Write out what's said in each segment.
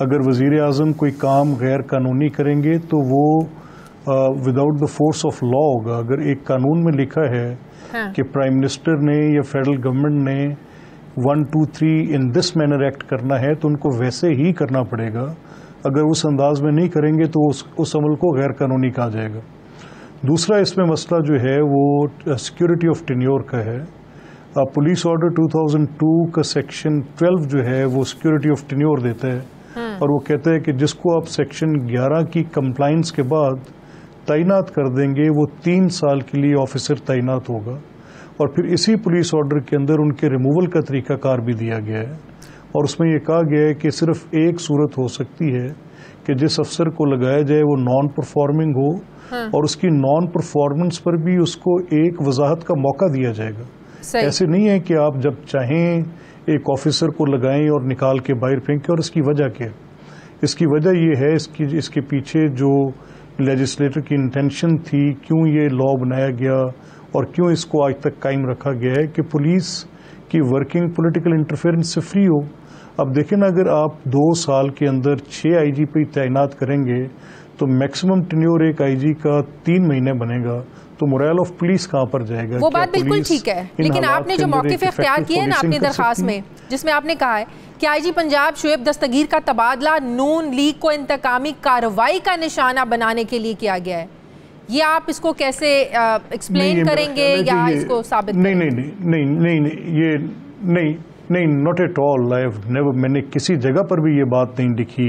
اگر وزیر اعظم کوئی کام غیر قانونی کریں گے تو وہ without the force of law ہوگا. اگر ایک قانون میں لکھا ہے کہ پرائم منسٹر نے یا فیڈرل گورنمنٹ نے 1 2 3 ان دس مینر ایکٹ کرنا ہے تو ان کو ویسے ہی کرنا پڑے گا. اگر اس انداز میں نہیں کریں گے تو اس عمل کو غیر قانونی کہا جائے گا. دوسرا اس میں مسئلہ جو ہے وہ سیکورٹی آف ٹینیور کا ہے. پولیس آرڈر 2002 کا سیکشن 12 جو ہے وہ سیکورٹی آف ٹینیور دیتا ہے اور وہ کہتا ہے کہ جس کو آپ سیکشن 11 کی کمپلائنس کے بعد تعینات کر دیں گے وہ 3 سال کے لیے آفیسر تعینات ہوگا. اور پھر اسی پولیس آرڈر کے اندر ان کے ریموول کا طریقہ کار بھی دیا گیا ہے اور اس میں یہ کہا گیا ہے کہ صرف ایک صورت ہو سکتی ہے کہ جس افسر کو لگایا جائے وہ نان پرفارمنگ ہو اور اس کی نان پرفارمنس پر بھی اس کو ایک وضاحت کا موقع دیا جائے گا. ایسے نہیں ہے کہ آپ جب چاہیں ایک آفیسر کو لگائیں اور نکال کے باہر پھینکیں. اور اس کی وجہ کیا ہے؟ اس کی وجہ یہ ہے اس کے پیچھے جو لیجسلیٹر کی انٹینشن تھی, کیوں یہ لا بنایا گیا اور کیوں اس کو آج تک قائم رکھا گیا ہے کہ پولیس کی ورکنگ پولیٹیکل انٹرفیئرنس سے فری ہو. اب دیکھیں نا, اگر آپ 2 سال کے اندر 6 آئی جی پہ تعینات کریں گے تو میکسیمم ٹینیور ایک آئی جی کا 3 مہینے بنے گا, تو مورائل آف پولیس کہاں پر جائے گا؟ وہ بات بالکل ٹھیک ہے, لیکن آپ نے جو موقف اختیار کیے ہیں نا اپنی درخواست میں, جس میں آپ نے کہا ہے کہ آئی جی پنجاب شعیب دستگیر کا تبادلہ نون لیگ کو انتقامی کارروائی کا نشانہ بنانے کے لیے کیا گیا ہے, یہ آپ اس کو کیسے ایکسپلین کریں گے یا اس کو ثابت کریں گے؟ نہیں, not at all. میں نے کسی جگہ پر بھی یہ بات نہیں لکھی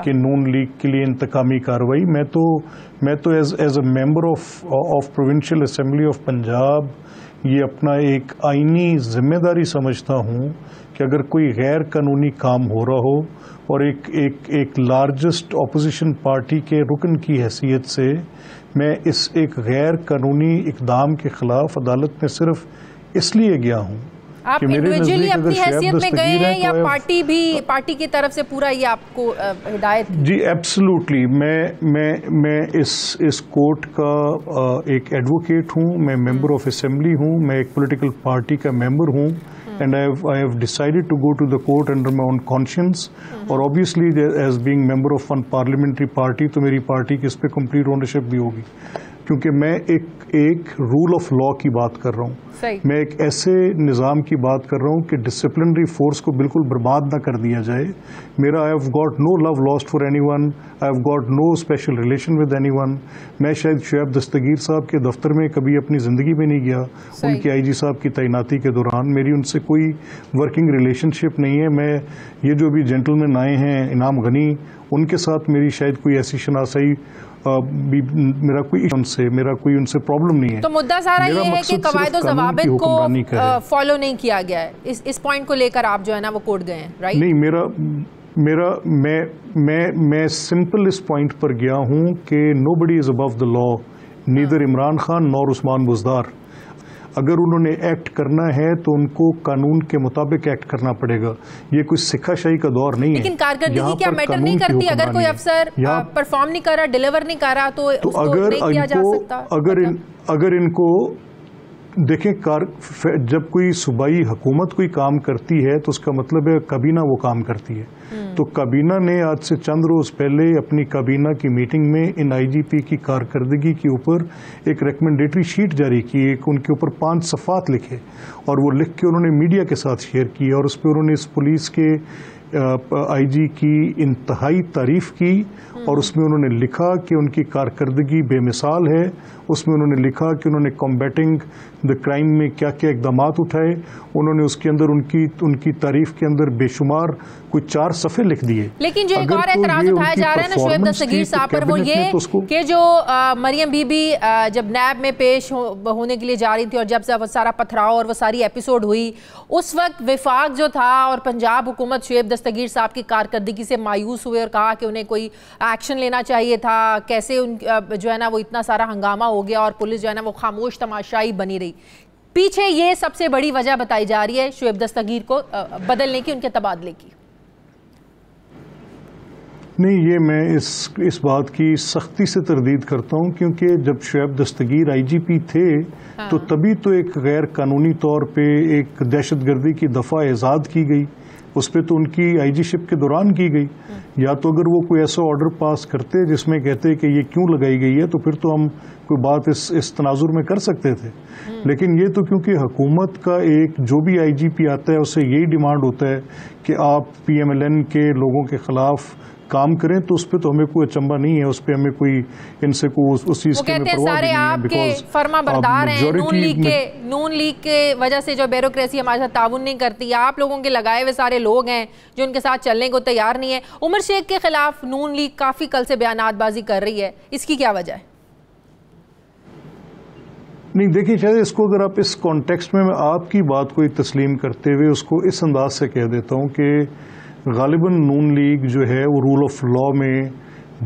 کہ نون لیگ کے لیے انتقامی کارروائی. میں تو as a member of provincial assembly of Punjab یہ اپنا ایک آئینی ذمہ داری سمجھتا ہوں کہ اگر کوئی غیر قانونی کام ہو رہا ہو اور ایک لارجسٹ اپوزیشن پارٹی کے رکن کی حیثیت سے میں اس ایک غیر قانونی اقدام کے خلاف عدالت میں صرف اس لیے گیا ہوں. آپ انڈیویجولی اپنی حیثیت میں گئے ہیں یا پارٹی کی طرف سے پورا یہ آپ کو ہدایت؟ جی ایبسلوٹلی, میں اس کورٹ کا ایک ایڈوکیٹ ہوں, میں ممبر آف اسمبلی ہوں, میں ایک پولیٹیکل پارٹی کا ممبر ہوں and I have decided to go to the court under my own conscience اور obviously as being member of one parliamentary party تو میری پارٹی کی اس پہ complete ownership بھی ہوگی, کیونکہ میں ایک رول آف لا کی بات کر رہا ہوں. میں ایک ایسے نظام کی بات کر رہا ہوں کہ ڈسپلنری فورس کو بالکل برباد نہ کر دیا جائے. میرا I have got no love lost for anyone, I have got no special relation with anyone. میں شاید شعیب دستگیر صاحب کے دفتر میں کبھی اپنی زندگی میں نہیں گیا, ان کے آئی جی صاحب کی تعیناتی کے دوران میری ان سے کوئی ورکنگ ریلیشن شپ نہیں ہے. میں یہ جو بھی جینٹل مین آئے ہیں انعام غنی, ان کے ساتھ میری شاید کوئی ایسی شناسائی میرا کوئی ان سے پرابلم نہیں ہے. تو مدعا سارا یہ ہے کہ قواعد و ضوابط کو فالو نہیں کیا گیا ہے, اس پوائنٹ کو لے کر آپ جو ہے نا وہ کورٹ گئے ہیں, رائٹ؟ نہیں, میں سمپل اس پوائنٹ پر گیا ہوں کہ نو بڈی از ابو دا لا, نیدر عمران خان نور عثمان بزدار. اگر انہوں نے ایکٹ کرنا ہے تو ان کو قانون کے مطابق ایکٹ کرنا پڑے گا. یہ کوئی سکھا شاہی کا دور نہیں ہے. لیکن کارکردگی کیا میٹر نہیں کرتی؟ اگر کوئی افسر پرفارم نہیں کر رہا, ڈیلیور نہیں کر رہا تو اس کو نہیں کیا جا سکتا. اگر ان کو دیکھیں, جب کوئی صوبائی حکومت کوئی کام کرتی ہے تو اس کا مطلب ہے کابینہ وہ کام کرتی ہے. تو کابینہ نے آج سے چند روز پہلے اپنی کابینہ کی میٹنگ میں ان آئی جی پی کی کارکردگی کے اوپر ایک ریکمنڈیٹری شیٹ جاری کی, ان کے اوپر 5 صفحات لکھے اور وہ لکھ کے انہوں نے میڈیا کے ساتھ شیئر کی اور اس پہ انہوں نے اس پولیس کے آئی جی کی انتہائی تعریف کی اور اس میں انہوں نے لکھا کہ ان کی کارکردگی بے مثال ہے. اس میں انہوں نے لکھا کہ انہوں نے کمبیٹنگ دا کرائم میں کیا کیا اقدامات اٹھائے. انہوں نے اس کے اندر ان کی تعریف کے اندر بے شمار کوئی 4 صفحے لکھ دیے. لیکن جو ایک اور اعتراض اٹھایا جا رہا ہے نا شعیب دستگیر صاحب پر, وہ یہ کہ جو مریم بی بی جب نیب میں پیش ہونے کے لیے جا رہی تھی اور جب وہ سارا پتھراؤ اور وہ ساری ایپیسوڈ ہوئی, اس وقت وفاق جو تھا اور پنجاب حکومت شعیب دستگیر صاحب کی کارکردگی سے مایوس ہوئے اور کہا کہ انہیں کوئی ایکشن لینا چاہیے تھا. کیسے جو ہے نا وہ اتنا سارا ہنگامہ ہو گیا اور پولیس جو ہے نا وہ خاموش تماشائی بنی رہی. پیچھے یہ سب سے بڑی وجہ بتائی جا رہی ہے شعیب دستگیر کو بدلنے کی, ان کے تبادلے کی. نہیں, یہ میں اس بات کی سختی سے تردید کرتا ہوں, کیونکہ جب شعیب دستگیر آئی جی پی تھے تو تبھی تو ایک غیر قانونی طور پہ ایک دہشت گردی کی دفعہ ایجاد کی گئی اس پہ تو ان کی آئی جی شپ کے دوران کی گئی. یا تو اگر وہ کوئی ایسا آرڈر پاس کرتے جس میں کہتے کہ یہ کیوں لگائی گئی ہے تو پھر تو ہم کوئی بات اس تناظر میں کر سکتے تھے. لیکن یہ تو کیونکہ حکومت کا ایک جو بھی آئی جی پی آتا ہے اسے یہی ڈیمانڈ ہوتا ہے کہ آپ پی ایم ایل این کے لوگوں کے خلاف کام کریں, تو اس پہ تو ہمیں کوئی اچنبھا نہیں ہے, اس پہ ہمیں کوئی ان سے اس چیز کی پرواہ نہیں ہے. سارے آپ کے فرما بردار ہیں, نون لیگ کے وجہ سے جو بیوروکریسی ہمارے ساتھ تعاون نہیں کرتی, آپ لوگوں کے لگائے ہوئے سارے لوگ ہیں جو ان کے ساتھ چلنے کو تیار نہیں ہے. عمر شیخ کے خلاف نون لیگ کافی کل سے بیانات بازی کر رہی ہے, اس کی کیا وجہ ہے؟ نہیں دیکھیں, شاید اس کو اگر آپ اس کانٹیکسٹ میں آپ کی بات کو تسلیم کرتے ہوئے اس کو اس انداز سے کہہ دیتا ہوں کہ غالباً نون لیگ جو ہے وہ رول آف لا میں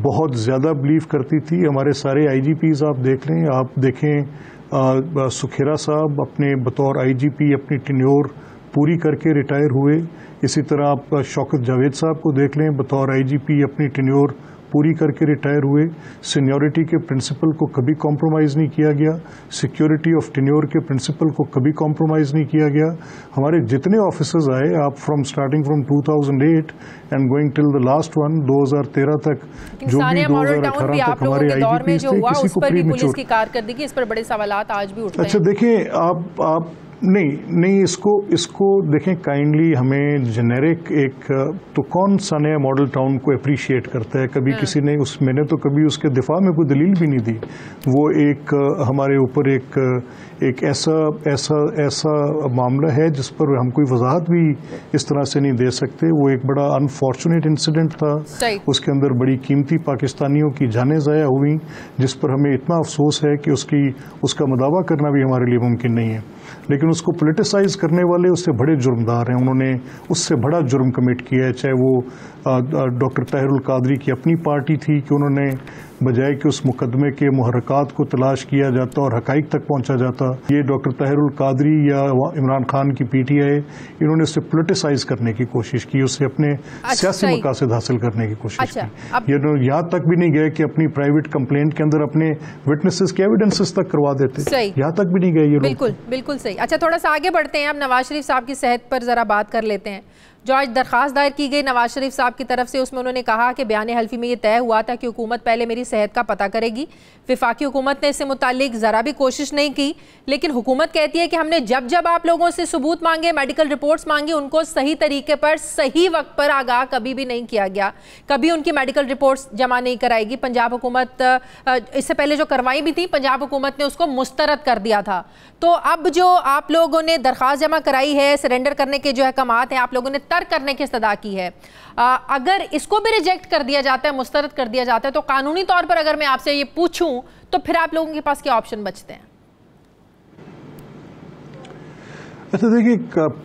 بہت زیادہ بلیو کرتی تھی. ہمارے سارے آئی جی پیز آپ دیکھ لیں, آپ دیکھیں سکھیرا صاحب اپنے بطور آئی جی پی اپنی ٹینیور پوری کر کے ریٹائر ہوئے. اسی طرح آپ شوکت جاوید صاحب کو دیکھ لیں, بطور آئی جی پی اپنی ٹینیور پوری کر کے ریٹائر ہوئے. سینیورٹی کے پرنسپل کو کبھی کمپرومائز نہیں کیا گیا, سیکیورٹی آف ٹینیور کے پرنسپل کو کبھی کمپرومائز نہیں کیا گیا. ہمارے جتنے آفیسرز آئے, آپ starting from 2008 and going till the last one 2013 تک, جو بھی 2018 تک ہمارے آئی جی پیز تھے, کسی کو پری میچور. پولیس کی کارکردگی اس پر بڑے سوالات آج بھی اٹھتے ہیں. اچھا دیکھیں, آپ نہیں اس کو دیکھیں کائنڈلی, ہمیں جنیرک ایک تو کون سا نیا ماڈل ٹاؤن کو اپریشیٹ کرتا ہے؟ کبھی کسی نے میں نے تو کبھی اس کے دفاع میں کوئی دلیل بھی نہیں دی. وہ ایک ہمارے اوپر ایک ایسا معاملہ ہے جس پر ہم کوئی وضاحت بھی اس طرح سے نہیں دے سکتے. وہ ایک بڑا انفارچونیٹ انسیڈنٹ تھا, اس کے اندر بڑی قیمتی پاکستانیوں کی جانیں ضائع ہوئیں, جس پر ہمیں اتنا افسوس ہے کہ اس کا مداوع کرنا بھی ہمارے لیے ممکن نہیں ہے. لیکن اس کو پولیٹیسائز کرنے والے اس سے بڑے جرمدار ہیں, انہوں نے اس سے بڑا جرم کمٹ کیا ہے. چاہے وہ ڈاکٹر طاہر القادری کی اپنی پارٹی تھی کہ انہوں نے بجائے کہ اس مقدمے کے محرکات کو تلاش کیا جاتا اور حقائق تک پہنچا جاتا, یہ ڈاکٹر طاہر القادری یا عمران خان کی پی ٹی آئی انہوں نے اسے پولیٹیسائز کرنے کی کوشش کی, اسے اپنے سیاسی مقاصد حاصل کرنے کی کوشش کی. یہاں تک بھی نہیں گئے کہ اپنی پرائیویٹ کمپلینٹ کے اندر اپنے وٹنسز کے ایویڈنسز تک کروا دیتے, یہاں تک بھی نہیں گئے یہ لوگ. بالکل صحیح. اچھا تھوڑا سا آگے بڑھتے ہیں, اب نواز شریف صاحب کی صحت پر ذرا بات کر لیتے ہیں. جو آج درخواست دائر کی گئی نواز شریف صاحب کی طرف سے, اس میں انہوں نے کہا کہ بیان حلفی میں یہ طے ہوا تھا کہ حکومت پہلے میری صحت کا پتہ کرے گی. وفاقی حکومت نے اس سے متعلق ذرا بھی کوشش نہیں کی, لیکن حکومت کہتی ہے کہ ہم نے جب آپ لوگوں سے ثبوت مانگے, میڈیکل رپورٹس مانگی, ان کو صحیح طریقے پر صحیح وقت پر آگاہ کبھی بھی نہیں کیا گیا, کبھی ان کی میڈیکل رپورٹس جمع نہیں کرائے گی. پنجاب حکومت اس سے پہلے جو کروائی بھی تھی, پنجاب حکومت نے اس کو مسترد کر دیا تھا. تو اب جو آپ لوگوں نے درخواست جمع کرائی ہے, سرنڈر کرنے کے جو احکامات ہیں آپ لوگوں نے ترک کرنے کی استدعا کی ہے, اگر اس کو بھی ریجیکٹ کر دیا جاتا ہے, مسترد کر دیا جاتا ہے, تو قانونی طور پر اگر میں آپ سے یہ پوچھوں تو پھر آپ لوگوں کے پاس کیا آپشن بچتے ہیں؟ اچھا دیکھیے,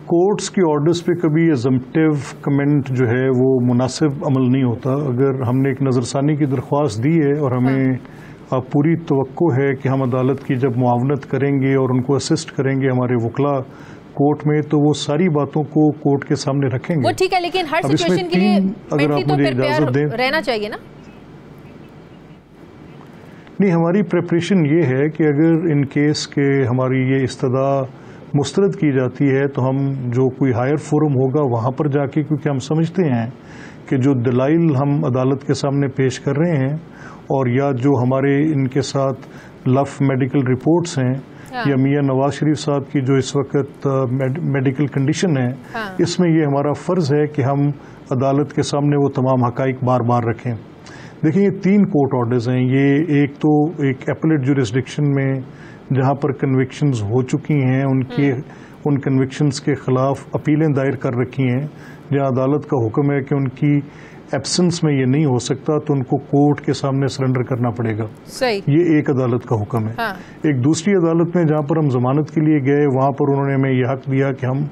کورٹس کی آرڈرز پہ کبھی ازمپٹیو کمنٹ جو ہے وہ مناسب عمل نہیں ہوتا. اگر ہم نے ایک نظر ثانی کی درخواست دی ہے اور ہمیں پوری توقع ہے کہ ہم عدالت کی جب معاونت کریں گے اور ان کو اسسٹ کریں گے ہمارے وکلاء کورٹ میں, تو وہ ساری باتوں کو کورٹ کے سامنے رکھیں گے. وہ ٹھیک ہے, لیکن ہر سچویشن کے لیے اگر آپ مجھے اجازت دیں رہنا چاہیے نا. نہیں, ہماری پریپریشن یہ ہے کہ اگر ان کیس کے ہماری یہ استدعا مسترد کی جاتی ہے تو ہم جو کوئی ہائر فورم ہوگا وہاں پر جا کے, کیونکہ ہم سمجھتے ہیں کہ جو دلائل ہم عدالت کے سامنے پیش کر رہے ہیں اور یا جو ہمارے ان کے ساتھ لف میڈیکل رپورٹس ہیں یا میاں نواز شریف صاحب کی جو اس وقت میڈیکل کنڈیشن ہے, اس میں یہ ہمارا فرض ہے کہ ہم عدالت کے سامنے وہ تمام حقائق بار بار رکھیں. دیکھیں, یہ 3 کورٹ آرڈرز ہیں. یہ ایک تو ایک ایپلیٹ جورسڈکشن میں جہاں پر کنوکشنز ہو چکی ہیں, ان کنوکشنز کے خلاف اپیلیں دائر کر رکھی ہیں, جہاں عدالت کا حکم ہے کہ ان کی ایبسنس میں یہ نہیں ہو سکتا تو ان کو کورٹ کے سامنے سرنڈر کرنا پڑے گا. یہ ایک عدالت کا حکم ہے. ایک دوسری عدالت میں جہاں پر ہم ضمانت کے لیے گئے, وہاں پر انہوں نے ہمیں یہ حق دیا کہ ہم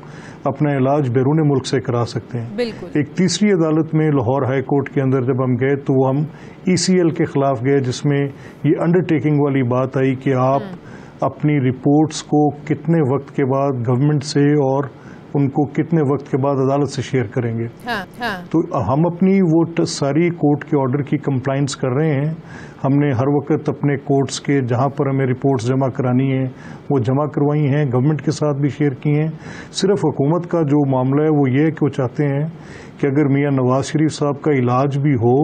اپنا علاج بیرون ملک سے کرا سکتے ہیں. ایک تیسری عدالت میں لاہور ہائی کورٹ کے اندر جب ہم گئے تو وہ ہم ECL کے خلاف گئے, جس میں یہ انڈر ٹیکنگ والی بات آئی کہ آپ اپنی رپورٹس کو کتنے وقت کے بعد گورنمنٹ سے اور ان کو کتنے وقت کے بعد عدالت سے شیئر کریں گے. تو ہم اپنی وہ ساری کورٹ کے آرڈر کی کمپلائنس کر رہے ہیں. ہم نے ہر وقت اپنے کورٹس کے جہاں پر ہمیں رپورٹس جمع کرانی ہیں وہ جمع کروائی ہیں, گورنمنٹ کے ساتھ بھی شیئر کی ہیں. صرف حکومت کا جو معاملہ ہے وہ یہ ہے کہ وہ چاہتے ہیں کہ اگر میاں نواز شریف صاحب کا علاج بھی ہو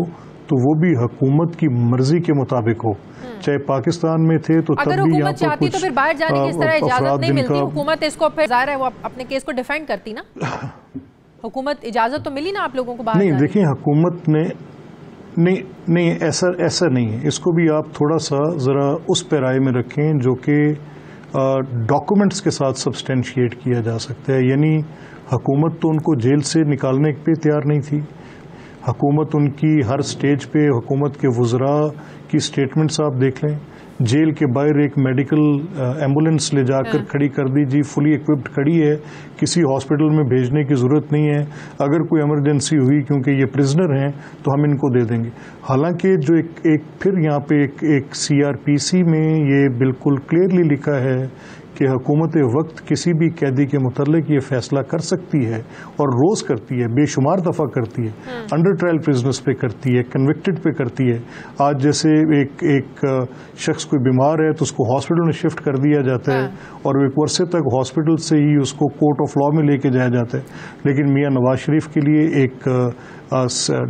تو وہ بھی حکومت کی مرضی کے مطابق ہو. چاہے پاکستان میں تھے تو اگر حکومت چاہتی تو پھر باہر جانے کی اس طرح اجازت نہیں ملتی. حکومت اس کو پھر ظاہر ہے وہ اپنے کیس کو ڈیفینڈ کرتی نا. حکومت اجازت تو ملی نا آپ لوگوں کو باہر. نہیں دیکھیں حکومت نے نہیں ایسا نہیں ہے. اس کو بھی آپ تھوڑا سا ذرا اس پیرائے میں رکھیں جو کہ ڈاکومنٹس کے ساتھ سبسٹینشیٹ کیا جا سکتا ہے. یعنی حکومت تو ان کو جیل سے نکالنے پہ تیار نہیں تھی. حکومت ان کی ہر سٹیج پہ حکومت کے وزراء کی سٹیٹمنٹس آپ دیکھ لیں. جیل کے باہر ایک میڈیکل ایمبولینس لے جا کر کھڑی کر دی, جی فلی ایکوپڈ کھڑی ہے, کسی ہاسپٹل میں بھیجنے کی ضرورت نہیں ہے. اگر کوئی ایمرجنسی ہوئی کیونکہ یہ پرزنر ہیں تو ہم ان کو دے دیں گے. حالانکہ جو ایک پھر یہاں پہ ایک CRPC میں یہ بالکل کلیئرلی لکھا ہے کہ حکومت وقت کسی بھی قیدی کے متعلق یہ فیصلہ کر سکتی ہے اور روز کرتی ہے, بے شمار دفعہ کرتی ہے. انڈر ٹرائل پرزنرز پہ کرتی ہے, کنوکٹڈ پہ کرتی ہے. آج جیسے ایک شخص کوئی بیمار ہے تو اس کو ہاسپٹل میں شفٹ کر دیا جاتا ہے اور ایک عرصے تک ہاسپٹل سے ہی اس کو کورٹ آف لا میں لے کے جایا جاتا ہے. لیکن میاں نواز شریف کے لیے ایک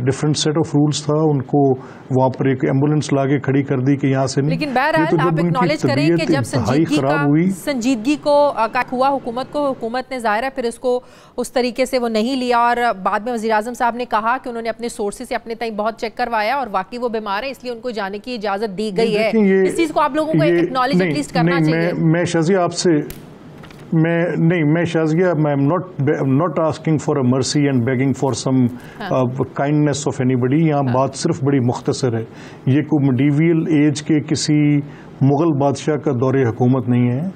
ڈفرنٹ سیٹ آف رولز تھا. ان کو وہاں پر ایک ایمبولینس لا کے کھڑی کر دی کہ یہاں سے نہیں. لیکن بہرحال آپ اکنالج کریں کہ جب سنجیدگی کو ہوا حکومت کو, حکومت نے ظاہر ہے پھر اس کو اس طریقے سے وہ نہیں لیا اور بعد میں وزیراعظم صاحب نے کہا کہ انہوں نے اپنے سورسز سے اپنے تئیں بہت چیک کروایا اور واقعی وہ بیمار ہے اس لیے ان کو جانے کی اجازت دی گئی ہے. اس چیز کو آپ لوگوں کو اکنالج ایٹ لیسٹ کرنا چاہیے. میں شازیہ آپ سے میں Shazia I am not asking for a mercy and begging for some kindness of anybody. یہاں بات صرف بڑی مختصر ہے. یہ کوئی میڈیویل ایج کے کسی مغل بادشاہ کا دور حکومت نہیں ہے.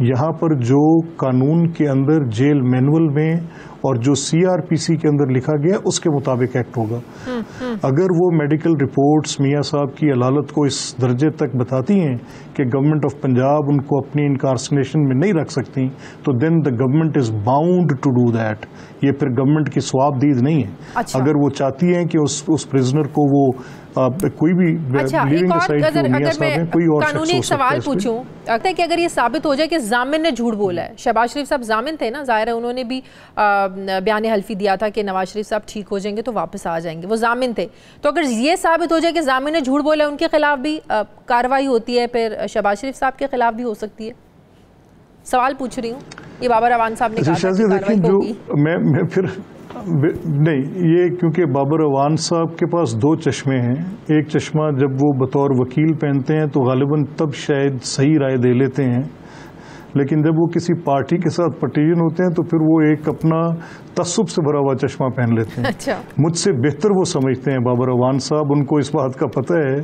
یہاں پر جو قانون کے اندر جیل مینول میں اور جو CRPC کے اندر لکھا گیا اس کے مطابق ایکٹ ہوگا. اگر وہ میڈیکل رپورٹس میاں صاحب کی عدالت کو اس درجے تک بتاتی ہیں کہ گورنمنٹ آف پنجاب ان کو اپنی انکارسنیشن میں نہیں رکھ سکتی تو then the government is bound to do that. یہ پھر گورنمنٹ کی ثواب دید نہیں ہے. اگر وہ چاہتی ہیں کہ اس پرزنر کو وہ کوئی بھی قانونی ایک سوال پوچھوں کہ اگر یہ ثابت ہو جائے کہ ضامن نے جھوٹ بولا ہے, شہباز شریف صاحب ضامن تھے نا, ظاہر ہے انہوں نے بھی بیان حلفی دیا تھا کہ نواز شریف صاحب ٹھیک ہو جائیں گے تو واپس آ جائیں گے, وہ ضامن تھے. تو اگر یہ ثابت ہو جائے کہ ضامن نے جھوٹ بولا ہے ان کے خلاف بھی کارروائی ہوتی ہے, پھر شہباز شریف صاحب کے خلاف بھی ہو سکتی ہے. سوال پوچھ رہی ہوں. یہ بابر اعوان صاحب نے کہا میں پھر نہیں, یہ کیونکہ بابر اعوان صاحب کے پاس دو چشمے ہیں. ایک چشمہ جب وہ بطور وکیل پہنتے ہیں تو غالباً تب شاید صحیح رائے دے لیتے ہیں, لیکن جب وہ کسی پارٹی کے ساتھ پٹیجن ہوتے ہیں تو پھر وہ ایک اپنا تعصب سے بھرا ہوا چشمہ پہن لیتے ہیں. مجھ سے بہتر وہ سمجھتے ہیں بابر اعوان صاحب. ان کو اس بات کا پتہ ہے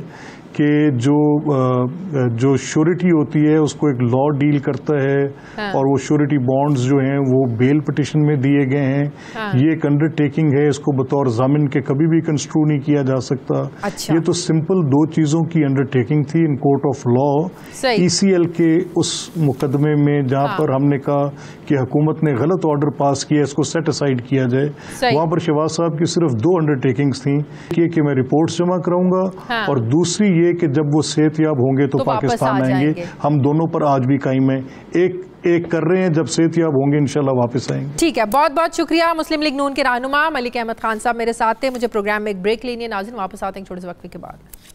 کہ جو شیورٹی ہوتی ہے اس کو ایک لا ڈیل کرتا ہے اور وہ شیورٹی بانڈز جو ہیں وہ بیل پٹیشن میں دیے گئے ہیں. یہ ایک انڈر ٹیکنگ ہے, اس کو بطور ضامن کے کبھی بھی کنسٹرو نہیں کیا جا سکتا. یہ تو سمپل دو چیزوں کی انڈر ٹیکنگ تھی in court of law. ECL کے اس مقدمے میں جہاں پر ہم نے کہا کہ حکومت نے غلط آرڈر پاس کیا, اس کو سیٹ اسائڈ کیا جائے, وہاں پر شہباز صاحب کی صرف دو انڈر ٹیکنگز تھیں کہ میں رپورٹس جمع کراؤں گا اور دوسری یہ کہ جب وہ صحت یاب ہوں گے تو پاکستان آئیں گے. ہم دونوں پر آج بھی قائم ہیں. ایک کر رہے ہیں, جب صحت یاب ہوں گے انشاءاللہ واپس آئیں گے. ٹھیک ہے, بہت بہت شکریہ. مسلم لیگ نون کے رہنما ملک احمد خان صاحب میرے ساتھ تھے. مجھے پروگرام میں ایک بریک لینی ہے. ناظرین واپس آتے ہیں چھوٹے سے وقفے کے بعد.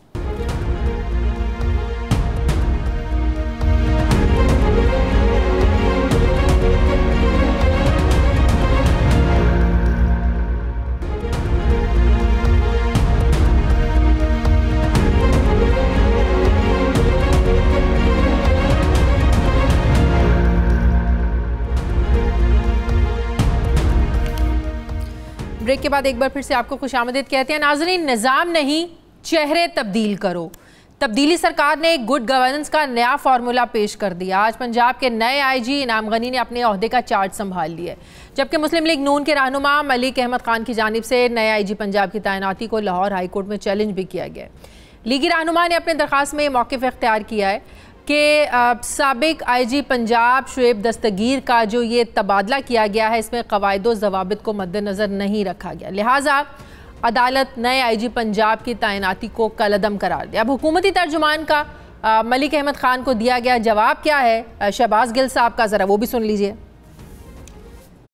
بریک کے بعد ایک بار پھر سے آپ کو خوش آمدید کہتے ہیں. ناظرین, نظام نہیں چہرے تبدیل کرو. تبدیلی سرکار نے ایک گڈ گورننس کا نیا فارمولا پیش کر دیا. آج پنجاب کے نئے IG انعام غنی نے اپنے عہدے کا چارج سنبھال لیا ہے, جبکہ مسلم لیگ نون کے رہنما ملک احمد خان کی جانب سے نئے IG پنجاب کی تعیناتی کو لاہور ہائی کورٹ میں چیلنج بھی کیا گیا ہے. لیگی رہنما نے اپنے درخواست میں موقف اختیار کیا ہے کہ سابق آئی جی پنجاب شعیب دستگیر کا جو یہ تبادلہ کیا گیا ہے اس میں قواعد و ضوابط کو مد نظر نہیں رکھا گیا، لہٰذا عدالت نئے آئی جی پنجاب کی تعیناتی کو کالعدم قرار دیا۔ اب حکومتی ترجمان کا ملک احمد خان کو دیا گیا جواب کیا ہے، شہباز گل صاحب کا، ذرا وہ بھی سن لیجئے۔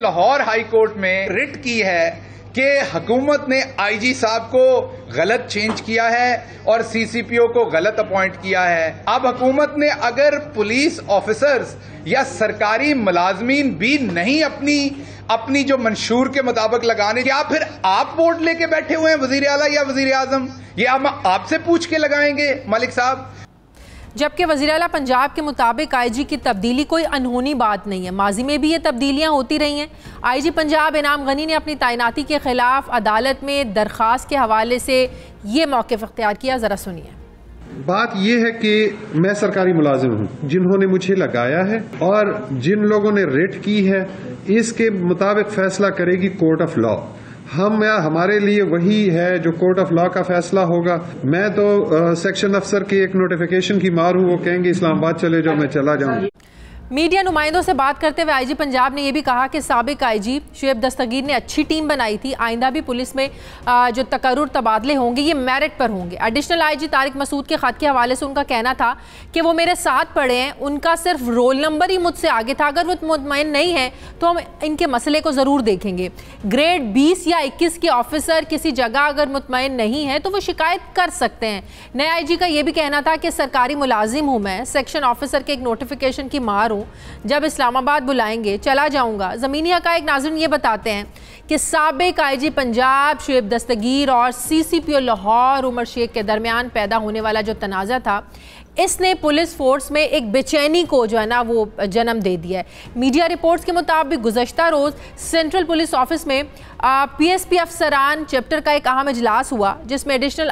لاہور ہائی کورٹ میں رٹ کی ہے کہ حکومت نے آئی جی صاحب کو غلط چینج کیا ہے اور سی سی پی او کو غلط اپوائنٹ کیا ہے۔ اب حکومت نے اگر پولیس آفیسرز یا سرکاری ملازمین بھی نہیں اپنی جو منشور کے مطابق لگانے، کیا پھر آپ ووٹ لے کے بیٹھے ہوئے ہیں وزیر اعلیٰ یا وزیر اعظم؟ یہ ہم آپ سے پوچھ کے لگائیں گے ملک صاحب؟ جبکہ وزیر اعلیٰ پنجاب کے مطابق آئی جی کی تبدیلی کوئی انہونی بات نہیں ہے، ماضی میں بھی یہ تبدیلیاں ہوتی رہی ہیں۔ آئی جی پنجاب انعام غنی نے اپنی تعیناتی کے خلاف عدالت میں درخواست کے حوالے سے یہ موقف اختیار کیا، ذرا سنیے۔ بات یہ ہے کہ میں سرکاری ملازم ہوں، جنہوں نے مجھے لگایا ہے اور جن لوگوں نے ریٹ کی ہے اس کے مطابق فیصلہ کرے گی کورٹ آف لا۔ ہمارے لیے وہی ہے جو کورٹ آف لا کا فیصلہ ہوگا۔ میں تو سیکشن افسر کی ایک نوٹیفیکیشن کی مار ہوں، وہ کہیں گے اسلام آباد چلے جاؤ، میں چلا جاؤں۔ میڈیا نمائندوں سے بات کرتے ہوئے آئی جی پنجاب نے یہ بھی کہا کہ سابق آئی جی شعیب دستگیر نے اچھی ٹیم بنائی تھی، آئندہ بھی پولیس میں جو تقرر تبادلے ہوں گے یہ میرٹ پر ہوں گے۔ ایڈیشنل آئی جی طارق مسعود کے خط کے حوالے سے ان کا کہنا تھا کہ وہ میرے ساتھ پڑھے ہیں، ان کا صرف رول نمبر ہی مجھ سے آگے تھا، اگر وہ مطمئن نہیں ہے تو ہم ان کے مسئلے کو ضرور دیکھیں گے۔ گریڈ 20 یا 21 کے آفیسر کسی جگہ اگر مطمئن نہیں ہے تو وہ شکایت کر سکتے ہیں۔ نئے آئی جی کا یہ بھی کہنا تھا کہ سرکاری ملازم ہوں میں، سیکشن آفیسر کے ایک نوٹیفیکیشن کی مار ہوں، جب اسلام آباد بلائیں گے چلا جاؤں گا۔ زمینی حقائق ناظرین یہ بتاتے ہیں کہ سابق آئی جی پنجاب شعیب دستگیر اور سی سی پی او لاہور عمر شیخ کے درمیان پیدا ہونے والا جو تنازع تھا اس نے پولیس فورس میں ایک بے چینی کو جو ہے نا وہ جنم دے دیا ہے۔ میڈیا رپورٹس کے مطابق گزشتہ روز سینٹرل پولیس آفس میں پی ایس پی افسران چیپٹر کا ایک اہم اجلاس ہوا جس میں additional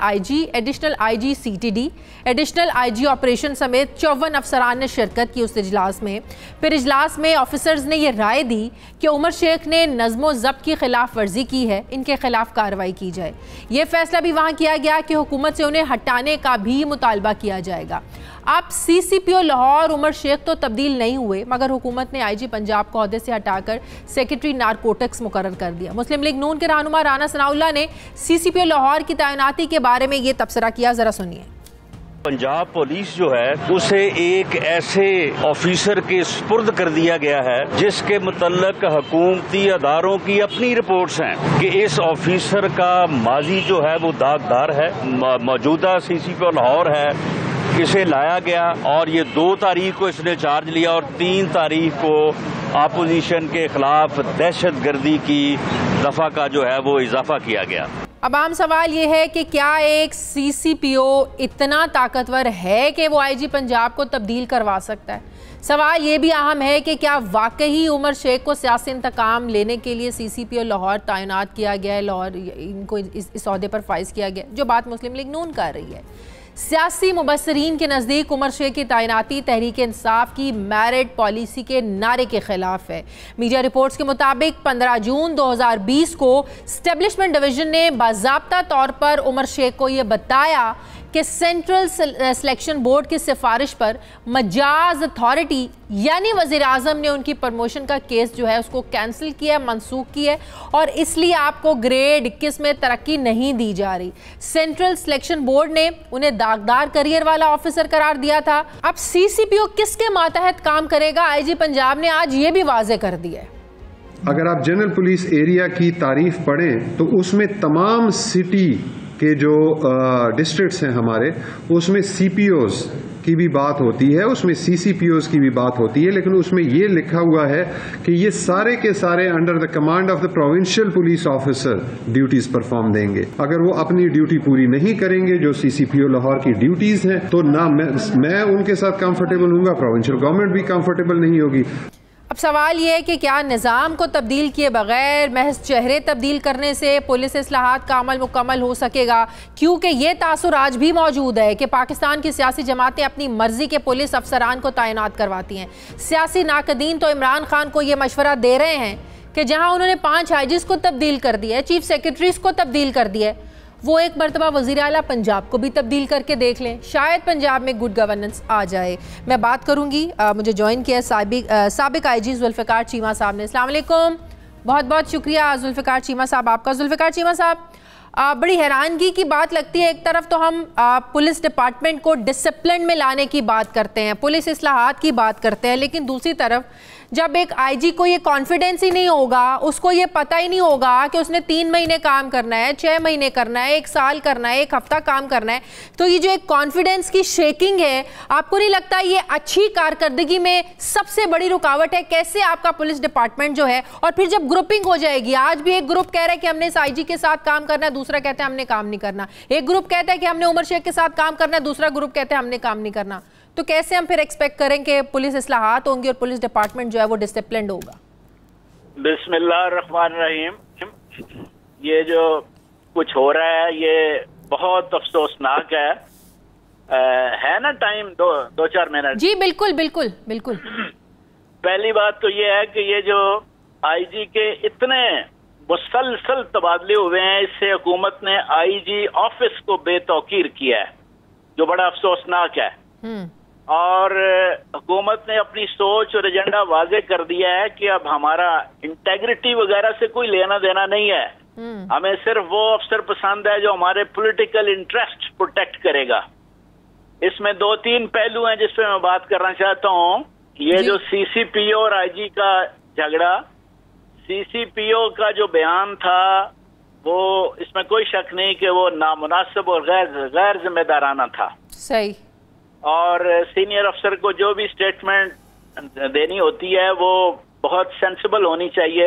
I G C T D, additional I G operation سمیت 54 افسران نے شرکت کی اس اجلاس میں۔ پھر اجلاس میں آفیسرز نے یہ رائے دی کہ عمر شیخ نے نظم و ضبط کی خلاف ورزی کی ہے، ان کے خلاف کارروائی کی جائے۔ یہ فیصلہ بھی وہاں کیا گیا کہ حکومت سے انہیں ہٹانے کا بھی مطالبہ کیا جائے گا۔ اب سی سی پی او لاہور عمر شیخ تو تبدیل نہیں ہوئے مگر حکومت نے آئی جی پنجاب کو عہدے سے ہٹا کر سیکرٹری نارکوٹکس مقرر کر دیا۔ مسلم لیگ نون کے رہنما رانا ثناء اللہ نے سی سی پی او لاہور کی تعیناتی کے بارے میں یہ تبصرہ کیا، ذرا سنیے۔ پنجاب پولیس جو ہے اسے ایک ایسے آفیسر کے سپرد کر دیا گیا ہے جس کے متعلق حکومتی اداروں کی اپنی رپورٹس ہیں کہ اس آفیسر کا ماضی جو ہے وہ داغدار ہے۔ موجودہ سی سی پی او لاہور ہے، اسے لایا گیا اور یہ 2 تاریخ کو اس نے چارج لیا اور 3 تاریخ کو اپوزیشن کے خلاف دہشت گردی کی دفعہ کا جو ہے وہ اضافہ کیا گیا۔ اب عام سوال یہ ہے کہ کیا ایک سی سی پی او اتنا طاقتور ہے کہ وہ آئی جی پنجاب کو تبدیل کروا سکتا ہے؟ سوال یہ بھی اہم ہے کہ کیا واقعی عمر شیخ کو سیاسی انتقام لینے کے لیے سی سی پی او لاہور تعینات کیا گیا ہے، لاہور ان کو اس عہدے پر فائز کیا گیا، جو بات مسلم لیگ نون کر رہی ہے۔ سیاسی مبصرین کے نزدیک عمر شیخ کی تعیناتی تحریک انصاف کی میرٹ پالیسی کے نعرے کے خلاف ہے۔ میڈیا رپورٹس کے مطابق 15 جون 2020 کو اسٹیبلشمنٹ ڈویژن نے باضابطہ طور پر عمر شیخ کو یہ بتایا کہ سینٹرل سلیکشن بورڈ کی سفارش پر مجاز اتھارٹی یعنی وزیر اعظم نے ان کی پرموشن کا کیس جو ہے اس کو کینسل کیا، منسوخ کیا اور اس لیے آپ کو گریڈ 21 میں ترقی نہیں دی جا رہی۔ سینٹرل سلیکشن بورڈ نے انہیں داغدار کریئر والا آفیسر قرار دیا تھا۔ اب سی سی پی او کس کے ماتحت کام کرے گا، آئی جی پنجاب نے آج یہ بھی واضح کر دیا ہے۔ اگر آپ جنرل پولیس ایریا کی تعریف پڑھیں تو اس میں تمام سٹی کے جو ڈسٹرکٹس ہیں ہمارے اس میں سی پی اوز کی بھی بات ہوتی ہے، اس میں سی سی پی اوز کی بھی بات ہوتی ہے، لیکن اس میں یہ لکھا ہوا ہے کہ یہ سارے کے سارے under the command of the provincial police officer duties perform دیں گے۔ اگر وہ اپنی ڈیوٹی پوری نہیں کریں گے جو سی سی پی او لاہور کی ڈیوٹیز ہیں تو نہ میں ان کے ساتھ کمفرٹیبل ہوں گا، پروونشل گورنمنٹ بھی کمفرٹیبل نہیں ہوگی۔ اب سوال یہ ہے کہ کیا نظام کو تبدیل کیے بغیر محض چہرے تبدیل کرنے سے پولیس اصلاحات کا عمل مکمل ہو سکے گا؟ کیونکہ یہ تاثر آج بھی موجود ہے کہ پاکستان کی سیاسی جماعتیں اپنی مرضی کے پولیس افسران کو تعینات کرواتی ہیں۔ سیاسی ناقدین تو عمران خان کو یہ مشورہ دے رہے ہیں کہ جہاں انہوں نے 5 آئی جیز کو تبدیل کر دیا ہے، چیف سیکرٹریز کو تبدیل کر دیا ہے، وہ ایک مرتبہ وزیر اعلیٰ پنجاب کو بھی تبدیل کر کے دیکھ لیں, شاید پنجاب میں گڈ گورننس آ جائے. میں بات کروں گی, مجھے جوائن کیا سابق آئی جی ذوالفقار چیمہ صاحب نے. السلام علیکم, بہت بہت شکریہ ذوالفقار چیمہ صاحب آپ کا. ذوالفقار چیمہ صاحب, بڑی حیرانگی کی بات لگتی ہے, ایک طرف تو ہم پولیس ڈپارٹمنٹ کو ڈسپلن میں لانے کی بات کرتے ہیں, پولیس اصلاحات کی بات کرتے ہیں, لیکن دوسری طرف جب ایک آئی جی کو یہ کانفیڈنس ہی نہیں ہوگا, اس کو یہ پتہ ہی نہیں ہوگا کہ اس نے 3 مہینے کام کرنا ہے, 6 مہینے کرنا ہے, 1 سال کرنا ہے, 1 ہفتہ کام کرنا ہے, تو یہ جو ایک کانفیڈنس کی شیکنگ ہے, آپ کو نہیں لگتا یہ اچھی کارکردگی میں سب سے بڑی رکاوٹ ہے؟ کیسے آپ کا پولیس ڈپارٹمنٹ جو ہے, اور پھر جب گروپنگ ہو جائے گی, آج بھی ایک گروپ کہہ رہا ہے کہ ہم نے اس آئی جی کے ساتھ کام کرنا ہے, دوسرا کہتا ہے ہم نے کام نہیں کرنا, ایک گروپ کہتا ہے کہ ہم نے عمر شیخ کے ساتھ کام کرنا ہے, دوسرا گروپ کہتا ہے ہم نے کام نہیں کرنا, تو کیسے ہم پھر ایکسپیکٹ کریں کہ پولیس اصلاحات ہوں گی اور پولیس ڈپارٹمنٹ جو ہے وہ ڈسپلنڈ ہوگا؟ بسم اللہ الرحمن الرحیم. یہ جو کچھ ہو رہا ہے یہ بہت افسوسناک ہے نا. Time 2-4 minute. جی بالکل بالکل بالکل. پہلی بات تو یہ ہے کہ یہ جو آئی جی کے اتنے مسلسل تبادلے ہوئے ہیں, اس سے حکومت نے آئی جی آفس کو بے توقیر کیا ہے, جو بڑا افسوسناک ہے. اور حکومت نے اپنی سوچ اور ایجنڈا واضح کر دیا ہے کہ اب ہمارا انٹیگریٹی وغیرہ سے کوئی لینا دینا نہیں ہے, ہمیں صرف وہ افسر پسند ہے جو ہمارے پولیٹیکل انٹرسٹ پروٹیکٹ کرے گا. اس میں 2-3 پہلو ہیں جس پہ میں بات کرنا چاہتا ہوں. یہ جو سی سی پی او اور آئی جی کا جھگڑا, سی سی پی او کا جو بیان تھا وہ اس میں کوئی شک نہیں کہ وہ نامناسب اور غیر ذمہ دارانہ تھا. صحیح. اور سینئر افسر کو جو بھی اسٹیٹمنٹ دینی ہوتی ہے وہ بہت سینسیبل ہونی چاہیے,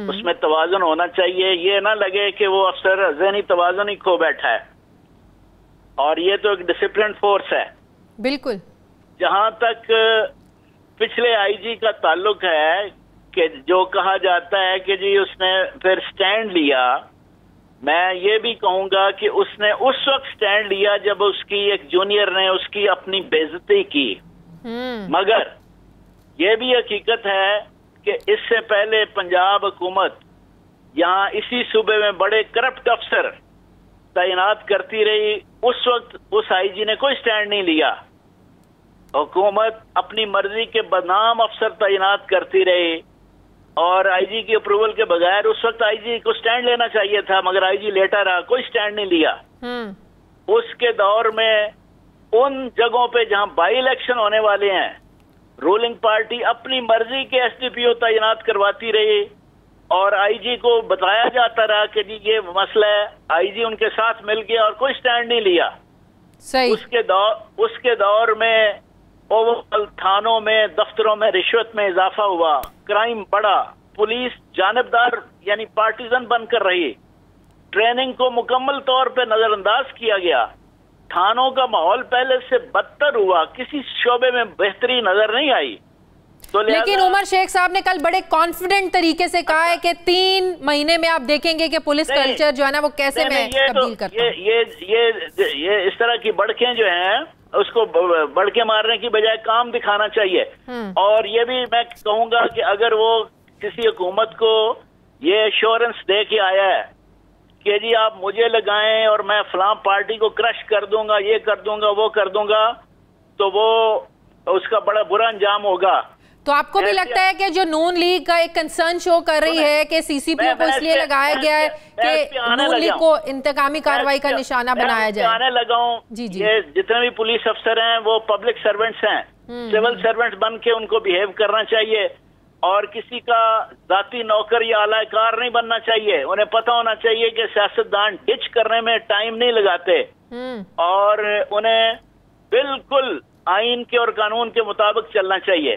اس میں توازن ہونا چاہیے, یہ نہ لگے کہ وہ افسر ذہنی توازن ہی کھو بیٹھا ہے. اور یہ تو ایک ڈسپلن فورس ہے. بالکل. جہاں تک پچھلے آئی جی کا تعلق ہے کہ جو کہا جاتا ہے کہ جی اس نے پھر سٹینڈ لیا, میں یہ بھی کہوں گا کہ اس نے اس وقت سٹینڈ لیا جب اس کی ایک جونیئر نے اس کی اپنی بے عزتی کی. مگر یہ بھی حقیقت ہے کہ اس سے پہلے پنجاب حکومت یہاں اسی صوبے میں بڑے کرپٹ افسر تعینات کرتی رہی, اس وقت اس آئی جی نے کوئی سٹینڈ نہیں لیا. حکومت اپنی مرضی کے بدنام افسر تعینات کرتی رہی اور آئی جی کی اپروول کے بغیر. اس وقت آئی جی کو سٹینڈ لینا چاہیے تھا, مگر آئی جی لیٹا رہا, کوئی سٹینڈ نہیں لیا. اس کے دور میں ان جگہوں پہ جہاں بائی الیکشن ہونے والے ہیں, رولنگ پارٹی اپنی مرضی کے ایس ڈی پی او تعینات کرواتی رہی اور آئی جی کو بتایا جاتا رہا کہ جی یہ مسئلہ ہے. آئی جی ان کے ساتھ مل گیا اور کوئی سٹینڈ نہیں لیا. صحیح. اس کے دور میں اوورآل تھانوں میں, دفتروں میں رشوت میں اضافہ ہوا, کرائم بڑھا, پولیس جانبدار یعنی پارٹیزن بن کر رہی, ٹریننگ کو مکمل طور پہ نظر انداز کیا گیا, تھانوں کا ماحول پہلے سے بدتر ہوا, کسی شعبے میں بہتری نظر نہیں آئی. تو لیکن عمر شیخ صاحب نے کل بڑے کانفیڈنٹ طریقے سے کہا ہے کہ 3 مہینے میں آپ دیکھیں گے کہ پولیس کلچر جو ہے نا وہ کیسے میں تبدیل کرتا ہے. یہ اس طرح کی بڑکیں جو ہیں اس کو بڑکے مارنے کی بجائے کام دکھانا چاہیے. اور یہ بھی میں کہوں گا کہ اگر وہ کسی حکومت کو یہ ایشورنس دے کے آیا ہے کہ جی آپ مجھے لگائیں اور میں فلاں پارٹی کو کرش کر دوں گا, یہ کر دوں گا, وہ کر دوں گا, تو وہ اس کا بڑا برا انجام ہوگا. تو آپ کو بھی لگتا ہے کہ جو نون لیگ کا ایک کنسرن شو کر رہی ہے کہ سی سی پی او کو اس لیے لگایا گیا ہے کہ نون لیگ کو انتقامی کارروائی کا نشانہ بنایا جائے؟ آنے لگاؤں. یہ جتنے بھی پولیس افسر ہیں وہ پبلک سرونٹس ہیں, سول سرونٹس بن کے ان کو بیہیو کرنا چاہیے اور کسی کا ذاتی نوکر یا اعلی کار نہیں بننا چاہیے. انہیں پتہ ہونا چاہیے کہ سیاستدان ڈچ کرنے میں ٹائم نہیں لگاتے اور انہیں بالکل آئین کے اور قانون کے مطابق چلنا چاہیے.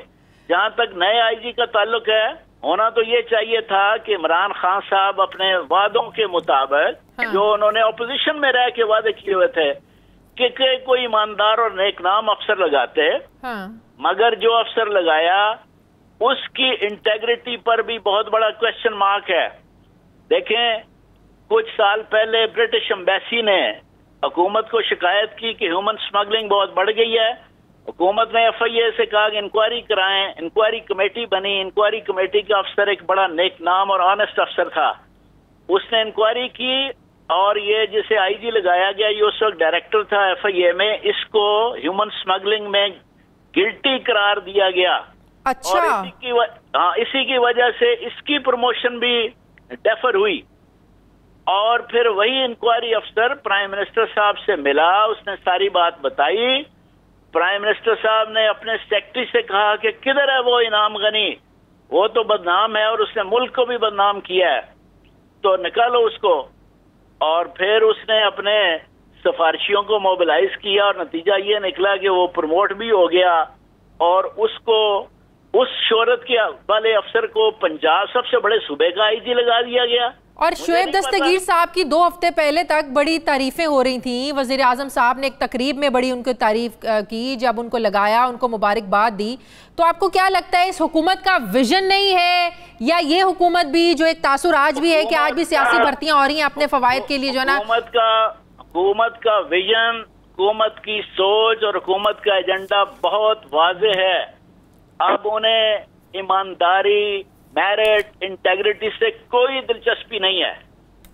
جہاں تک نئے آئی جی کا تعلق ہے, ہونا تو یہ چاہیے تھا کہ عمران خان صاحب اپنے وعدوں کے مطابق جو انہوں نے اپوزیشن میں رہ کے وعدے کیے ہوئے تھے کہ کوئی ایماندار اور نیک نام افسر لگاتے, مگر جو افسر لگایا اس کی انٹیگریٹی پر بھی بہت بڑا کوشچن مارک ہے. دیکھیں کچھ سال پہلے برٹش ایمبیسی نے حکومت کو شکایت کی کہ ہیومن سمگلنگ بہت بڑھ گئی ہے. حکومت نے ایف آئی اے سے کہا کہ انکوائری کرائیں, انکوائری کمیٹی بنی. انکوائری کمیٹی کا افسر ایک بڑا نیک نام اور آنےسٹ افسر تھا, اس نے انکوائری کی اور یہ جسے آئی جی لگایا گیا یہ اس وقت ڈائریکٹر تھا ایف آئی اے میں, اس کو ہیومن اسمگلنگ میں گلٹی قرار دیا گیا. اچھا. اور اسی کی وجہ سے اس کی پروموشن بھی ڈیفر ہوئی. اور پھر وہی انکوائری افسر پرائم منسٹر صاحب سے ملا, اس نے ساری بات بتائی. پرائم منسٹر صاحب نے اپنے سیکرٹری سے کہا کہ کدھر ہے وہ انعام غنی, وہ تو بدنام ہے اور اس نے ملک کو بھی بدنام کیا ہے, تو نکالو اس کو. اور پھر اس نے اپنے سفارشیوں کو موبلائز کیا اور نتیجہ یہ نکلا کہ وہ پروموٹ بھی ہو گیا, اور اس کو اس شہرت کے والے افسر کو پنجاب سب سے بڑے صوبے کا آئی جی لگا دیا گیا. اور شعیب دستگیر صاحب کی 2 ہفتے پہلے تک بڑی تعریفیں ہو رہی تھیں, وزیر اعظم صاحب نے ایک تقریب میں بڑی ان کی تعریف کی, جب ان کو لگایا ان کو مبارکباد دی. تو آپ کو کیا لگتا ہے اس حکومت کا ویژن نہیں ہے, یا یہ حکومت بھی جو ایک تاثر آج بھی ہے کہ آج بھی سیاسی بھرتیاں ہو رہی ہیں اپنے فوائد کے لیے جو ہے نا؟ حکومت کا ویژن, حکومت کی سوچ اور حکومت کا ایجنڈا بہت واضح ہے. اب انہیں ایمانداری, میرٹ, انٹیگریٹی سے کوئی دلچسپی نہیں ہے.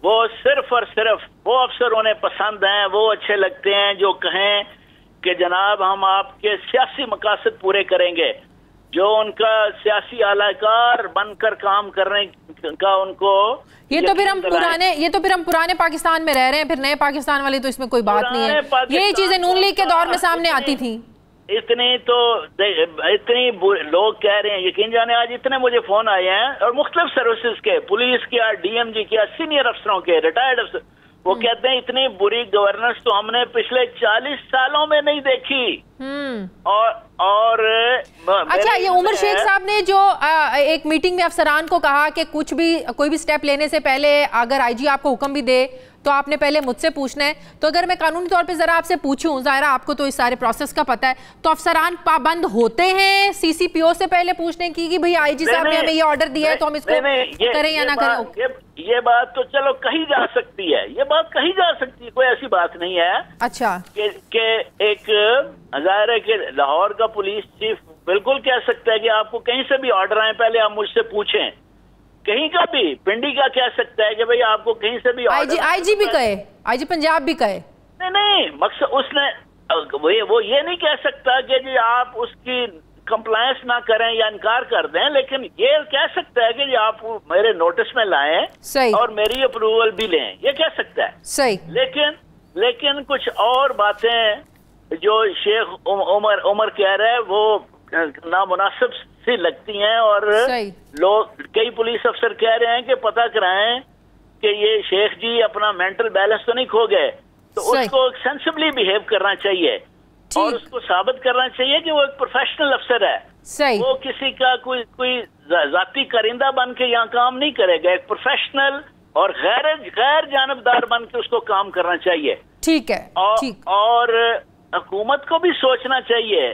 وہ صرف اور صرف وہ افسر انہیں پسند ہیں, وہ اچھے لگتے ہیں جو کہیں کہ جناب ہم آپ کے سیاسی مقاصد پورے کریں گے. جو ان کا سیاسی اعلی کار بن کر کام کرنے کا ان کو یہ تو پھر ہم پرانے پاکستان میں رہ رہے ہیں, پھر نئے پاکستان والے تو اس میں کوئی بات نہیں ہے. یہی چیزیں نون لیگ کے دور میں سامنے آتی تھیں. اتنی لوگ کہہ رہے ہیں, یقین جانے آج اتنے مجھے فون آئے ہیں اور مختلف سروسز کے, پولیس کیا, ڈی ایم جی کیا, سینئر افسروں کے, ریٹائرڈ افسر, وہ کہتے ہیں اتنی بری گورننس تو ہم نے پچھلے 40 سالوں میں نہیں دیکھی. اور اچھا, یہ عمر شیخ صاحب نے جو ایک میٹنگ میں افسران کو کہا کہ کوئی بھی سٹیپ لینے سے پہلے اگر آئی جی آپ کو حکم بھی دے تو آپ نے پہلے مجھ سے پوچھنا ہے, تو اگر میں قانونی طور پہ ذرا آپ سے پوچھوں, ظاہرہ آپ کو تو اس سارے پروسیس کا پتہ ہے, تو افسران پابند ہوتے ہیں سی سی پی او سے پہلے پوچھنے کی کہ بھئی آئی جی صاحب نے ہمیں یہ آرڈر دیا ہے تو ہم اس کو کریں یا نہ کریں؟ یہ بات تو چلو کہی جا سکتی ہے, یہ بات کہی جا سکتی ہے, کوئی ایسی بات نہیں ہے. اچھا, کہ ایک ظاہر ہے کہ لاہور کا پولیس چیف بالکل کہہ سکتا ہے کہ آپ کو کہیں سے بھی آرڈر آئے پہلے آپ مجھ سے پوچھیں. کہیں کا بھی, پنڈی کا کہہ سکتا ہے کہ بھئی آپ کو کہیں سے بھی آئی جی بھی کہے, آئی جی پنجاب بھی کہے. نہیں, مقصد اس نے وہ یہ نہیں کہہ سکتا کہ جی آپ اس کی کمپلائنس نہ کریں یا انکار کر دیں, لیکن یہ کہہ سکتا ہے کہ جی آپ میرے نوٹس میں لائیں اور میری اپروول بھی لیں, یہ کہہ سکتا ہے. صحیح. لیکن کچھ اور باتیں جو شیخ عمر کہہ رہے ہیں وہ نامناسب سی لگتی ہیں, اور لوگ کئی پولیس افسر کہہ رہے ہیں کہ پتہ کرائیں کہ یہ شیخ جی اپنا مینٹل بیلنس تو نہیں کھو گئے, تو اس کو سینسبلی بیہیو کرنا چاہیے اور اس کو ثابت کرنا چاہیے کہ وہ ایک پروفیشنل افسر ہے. وہ کسی کا کوئی ذاتی کرندہ بن کے یہاں کام نہیں کرے گا, ایک پروفیشنل اور غیر جانبدار بن کے اس کو کام کرنا چاہیے. ٹھیک ہے. اور حکومت کو بھی سوچنا چاہیے,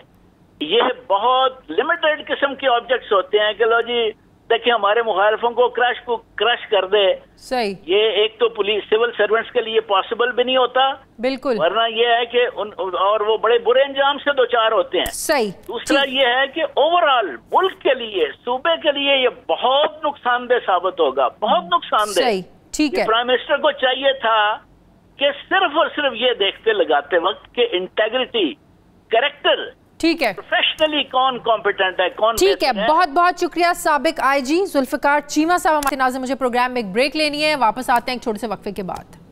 یہ بہت لمیٹڈ قسم کے آبجیکٹس ہوتے ہیں کہ لو جی دیکھیں ہمارے مخالفوں کو کرش کر دے. صحیح. یہ ایک تو پولیس سول سرونٹس کے لیے پاسبل بھی نہیں ہوتا, بالکل, ورنہ یہ ہے کہ اور وہ بڑے برے انجام سے دوچار ہوتے ہیں. صحیح. دوسرا یہ ہے کہ اوور آل ملک کے لیے, صوبے کے لیے یہ بہت نقصان دہ ثابت ہوگا, بہت نقصان دہ. صحیح. ٹھیک ہے. پرائم منسٹر کو چاہیے تھا کہ صرف اور صرف یہ دیکھتے لگاتے وقت کہ انٹیگریٹی, کریکٹر, ٹھیک ہے, پروفیشنلی کون کمپیٹنٹ ہے, کون. ٹھیک ہے, بہت بہت شکریہ سابق آئی جی ذوالفقار چیمہ صاحب. ہمارے ناظرین, مجھے پروگرام میں ایک بریک لینی ہے, واپس آتے ہیں ایک چھوٹے سے وقفے کے بعد.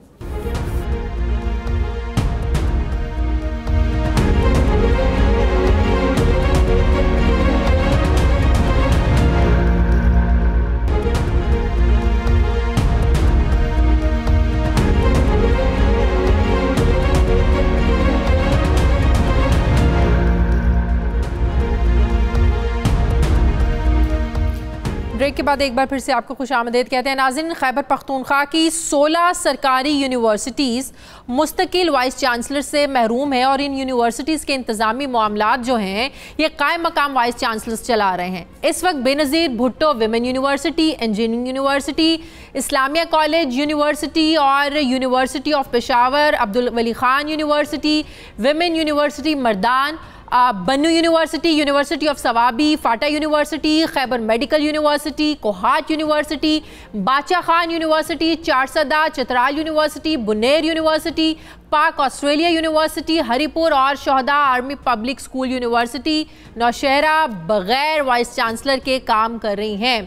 بریک کے بعد ایک بار پھر سے آپ کو خوش آمدید کہتے ہیں. ناظرین, خیبر پختونخوا کی 16 سرکاری یونیورسٹیز مستقل وائس چانسلر سے محروم ہیں, اور ان یونیورسٹیز کے انتظامی معاملات جو ہیں یہ قائم مقام وائس چانسلرز چلا رہے ہیں. اس وقت Benazir Bhutto women university, engineering university, Islamia college university اور university of Peshawar, Abdul Wali Khan university, women university Mardan, Bannu university, university of Swabi, FATA university, Khyber medical university, Kohat university, Bacha Khan university, Charsadda, Chitral university, Buner university, Pak Australia university, Haripur اور شہداء army public school university Nowshera بغیر vice chancellor کے کام کر رہی ہیں۔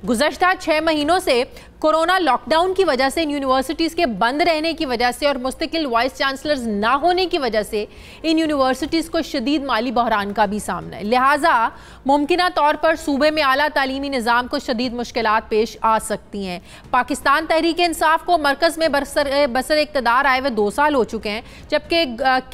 گزشتہ 6 مہینوں سے کورونا لاک ڈاؤن کی وجہ سے ان یونیورسٹیز کے بند رہنے کی وجہ سے اور مستقل وائس چانسلرز نہ ہونے کی وجہ سے ان یونیورسٹیز کو شدید مالی بحران کا بھی سامنا ہے، لہٰذا ممکنہ طور پر صوبے میں اعلیٰ تعلیمی نظام کو شدید مشکلات پیش آ سکتی ہیں۔ پاکستان تحریک انصاف کو مرکز میں بسر اقتدار آئے ہوئے 2 سال ہو چکے ہیں، جبکہ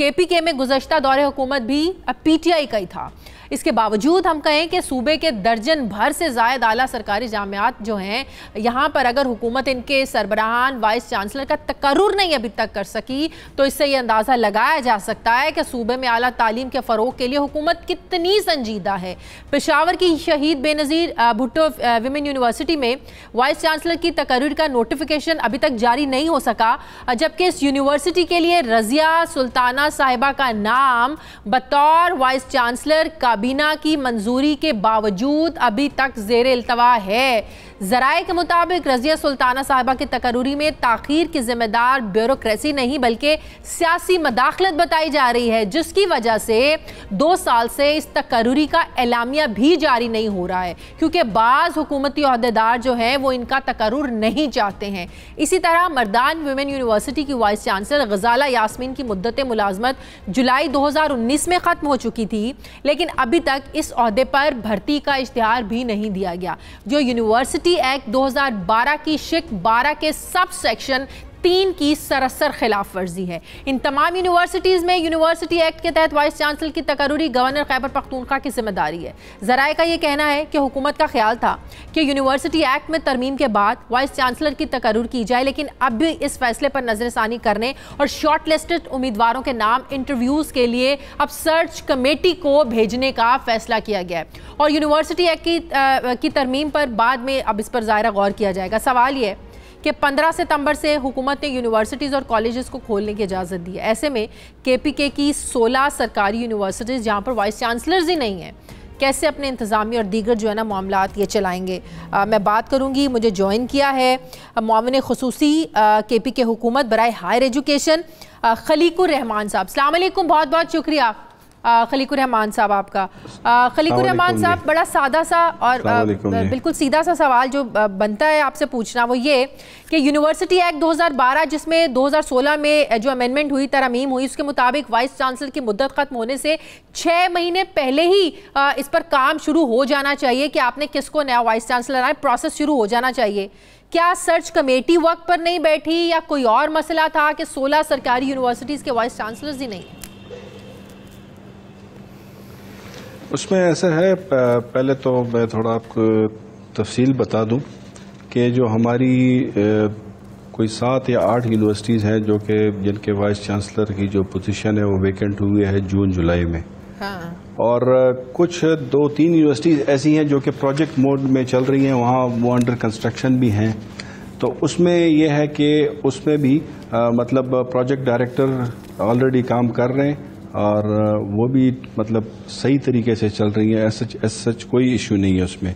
KPK میں گزشتہ دور حکومت بھی PTI کا ہی تھا۔ اس کے باوجود ہم کہیں کہ صوبے کے درجن بھر سے زائد اعلیٰ سرکاری جامعات جو ہیں، یہاں پر اگر حکومت ان کے سربراہان وائس چانسلر کا تقرر نہیں ابھی تک کر سکی تو اس سے یہ اندازہ لگایا جا سکتا ہے کہ صوبے میں اعلیٰ تعلیم کے فروغ کے لیے حکومت کتنی سنجیدہ ہے۔ پشاور کی شہید بے نظیر بھٹو ویمن یونیورسٹی میں وائس چانسلر کی تقرر کا نوٹیفیکیشن ابھی تک جاری نہیں ہو سکا، جبکہ اس یونیورسٹی کے لیے رضیہ سلطانہ صاحبہ کا نام بطور وائس چانسلر کابینہ کی منظوری کے باوجود ابھی تک زیر التوا ہے۔ ذرائع کے مطابق رضیہ سلطانہ صاحبہ کی تقرری میں تاخیر کی ذمہ دار بیوروکریسی نہیں بلکہ سیاسی مداخلت بتائی جا رہی ہے، جس کی وجہ سے 2 سال سے اس تقرری کا اعلامیہ بھی جاری نہیں ہو رہا ہے، کیونکہ بعض حکومتی عہدیدار جو ہیں وہ ان کا تقرر نہیں چاہتے ہیں۔ اسی طرح مردان ویمن یونیورسٹی کی وائس چانسلر غزالہ یاسمین کی مدت ملازمت جولائی 2019 میں ختم ہو چکی تھی، لیکن ابھی تک اس عہدے پر بھرتی کا اشتہار بھی نہیں دیا گیا، جو یونیورسٹی ایکٹ 2012 کی شق 12 کے سب سیکشن 3 کی سراسر خلاف ورزی ہے۔ ان تمام یونیورسٹیز میں یونیورسٹی ایکٹ کے تحت وائس چانسلر کی تقرری گورنر خیبر پختونخوا کی ذمہ داری ہے۔ ذرائع کا یہ کہنا ہے کہ حکومت کا خیال تھا کہ یونیورسٹی ایکٹ میں ترمیم کے بعد وائس چانسلر کی تقرر کی جائے، لیکن اب بھی اس فیصلے پر نظر ثانی کرنے اور شارٹ لسٹڈ امیدواروں کے نام انٹرویوز کے لیے اب سرچ کمیٹی کو بھیجنے کا فیصلہ کیا گیا ہے، اور یونیورسٹی ایکٹ کی ترمیم پر بعد میں اب اس پر ظاہرہ غور کیا جائے گا۔ سوال یہ ہے کہ 15 ستمبر سے حکومت نے یونیورسٹیز اور کالجز کو کھولنے کی اجازت دی ہے۔ ایسے میں KPK کی 16 سرکاری یونیورسٹیز جہاں پر وائس چانسلرز ہی نہیں ہیں، کیسے اپنے انتظامی اور دیگر جو ہے نا معاملات یہ چلائیں گے؟ میں بات کروں گی، مجھے جوائن کیا ہے معاون خصوصی KPK حکومت برائے ہائر ایجوکیشن خلیق الرحمان صاحب۔ السلام علیکم، بہت بہت شکریہ خلیق الرحمان صاحب آپ کا۔ خلیق الرحمان صاحب، بڑا سادہ سا اور بالکل سیدھا سا سوال جو بنتا ہے آپ سے پوچھنا وہ یہ کہ یونیورسٹی ایکٹ 2012 جس میں 2016 میں جو امینڈمنٹ ہوئی، ترمیم ہوئی، اس کے مطابق وائس چانسلر کی مدت ختم ہونے سے 6 مہینے پہلے ہی اس پر کام شروع ہو جانا چاہیے کہ آپ نے کس کو نیا وائس چانسلر آئے، پروسیس شروع ہو جانا چاہیے۔ کیا سرچ کمیٹی وقت پر نہیں بیٹھی یا کوئی اور مسئلہ تھا کہ 16 سرکاری یونیورسٹیز کے وائس چانسلرز ہی نہیں؟ اس میں ایسا ہے، پہلے تو میں تھوڑا آپ کو تفصیل بتا دوں کہ جو ہماری کوئی 7 یا 8 یونیورسٹیز ہیں جو کہ جن کے وائس چانسلر کی جو پوزیشن ہے وہ ویکنٹ ہوئی ہے جون جولائی میں، اور کچھ 2-3 یونیورسٹیز ایسی ہیں جو کہ پروجیکٹ موڈ میں چل رہی ہیں، وہاں وہ انڈر کنسٹرکشن بھی ہیں۔ تو اس میں یہ ہے کہ اس میں بھی مطلب پروجیکٹ ڈائریکٹر آلریڈی کام کر رہے ہیں اور وہ بھی مطلب صحیح طریقے سے چل رہی ہیں، ایس سچ کوئی ایشو نہیں ہے اس میں۔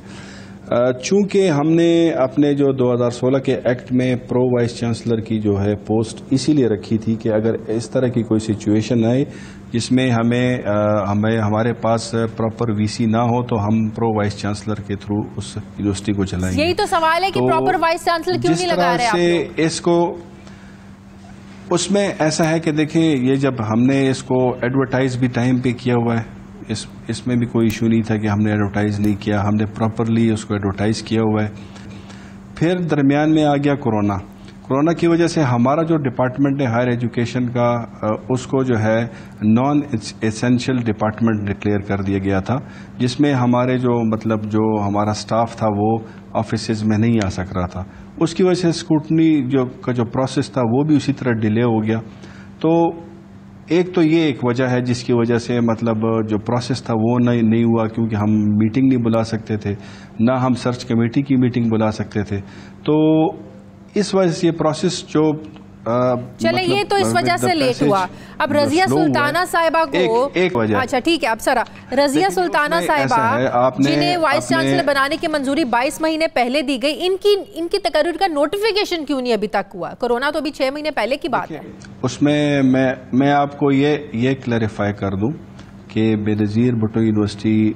چونکہ ہم نے اپنے جو 2016 کے ایکٹ میں پرو وائس چانسلر کی جو ہے پوسٹ اسی لیے رکھی تھی کہ اگر اس طرح کی کوئی سچویشن آئے جس میں ہمارے پاس پراپر VC نہ ہو تو ہم پرو وائس چانسلر کے تھرو اس یونیورسٹی کو چلائیں گے۔ یہی تو سوال ہے کہ پراپر وائس چانسلر کیوں نہیں لگا رہے آپ لوگ؟ جس طرح سے اس کو اس میں ایسا ہے کہ دیکھیں، یہ جب ہم نے اس کو ایڈورٹائز بھی ٹائم پہ کیا ہوا ہے، اس میں بھی کوئی ایشو نہیں تھا کہ ہم نے ایڈورٹائز نہیں کیا، ہم نے پراپرلی اس کو ایڈورٹائز کیا ہوا ہے۔ پھر درمیان میں آ گیا کورونا کی وجہ سے ہمارا جو ڈپارٹمنٹ ہے ہائر ایجوکیشن کا، اس کو جو ہے نان ایسینشل ڈپارٹمنٹ ڈکلیئر کر دیا گیا تھا، جس میں ہمارے جو ہمارا سٹاف تھا وہ آفیسز میں نہیں آ سک رہا تھا۔ اس کی وجہ سے اسکروٹنی کا جو پروسیس تھا وہ بھی اسی طرح ڈیلے ہو گیا۔ تو یہ ایک وجہ ہے جس کی وجہ سے مطلب جو پروسیس تھا وہ نہیں ہوا، کیونکہ ہم میٹنگ نہیں بلا سکتے تھے، نہ ہم سرچ کمیٹی کی میٹنگ بلا سکتے تھے۔ تو اس وجہ سے یہ پروسیس جو چلے یہ تو اس وجہ سے لیٹ ہوا. اب رضیہ سلطانہ صاحبہ کو ایک وجہ, اچھا ٹھیک ہے, اب سرا رضیہ سلطانہ صاحبہ جنہیں وائس چانسلر بنانے کی منظوری 22 مہینے پہلے دی گئی, ان کی تقرر کا نوٹیفیکیشن کیوں نہیں ابھی تک ہوا؟ کورونا تو ابھی 6 مہینے پہلے کی بات ہے. اس میں میں آپ کو یہ کلیریفائی کر دوں کہ بے نظیر بھٹو یونیورسٹی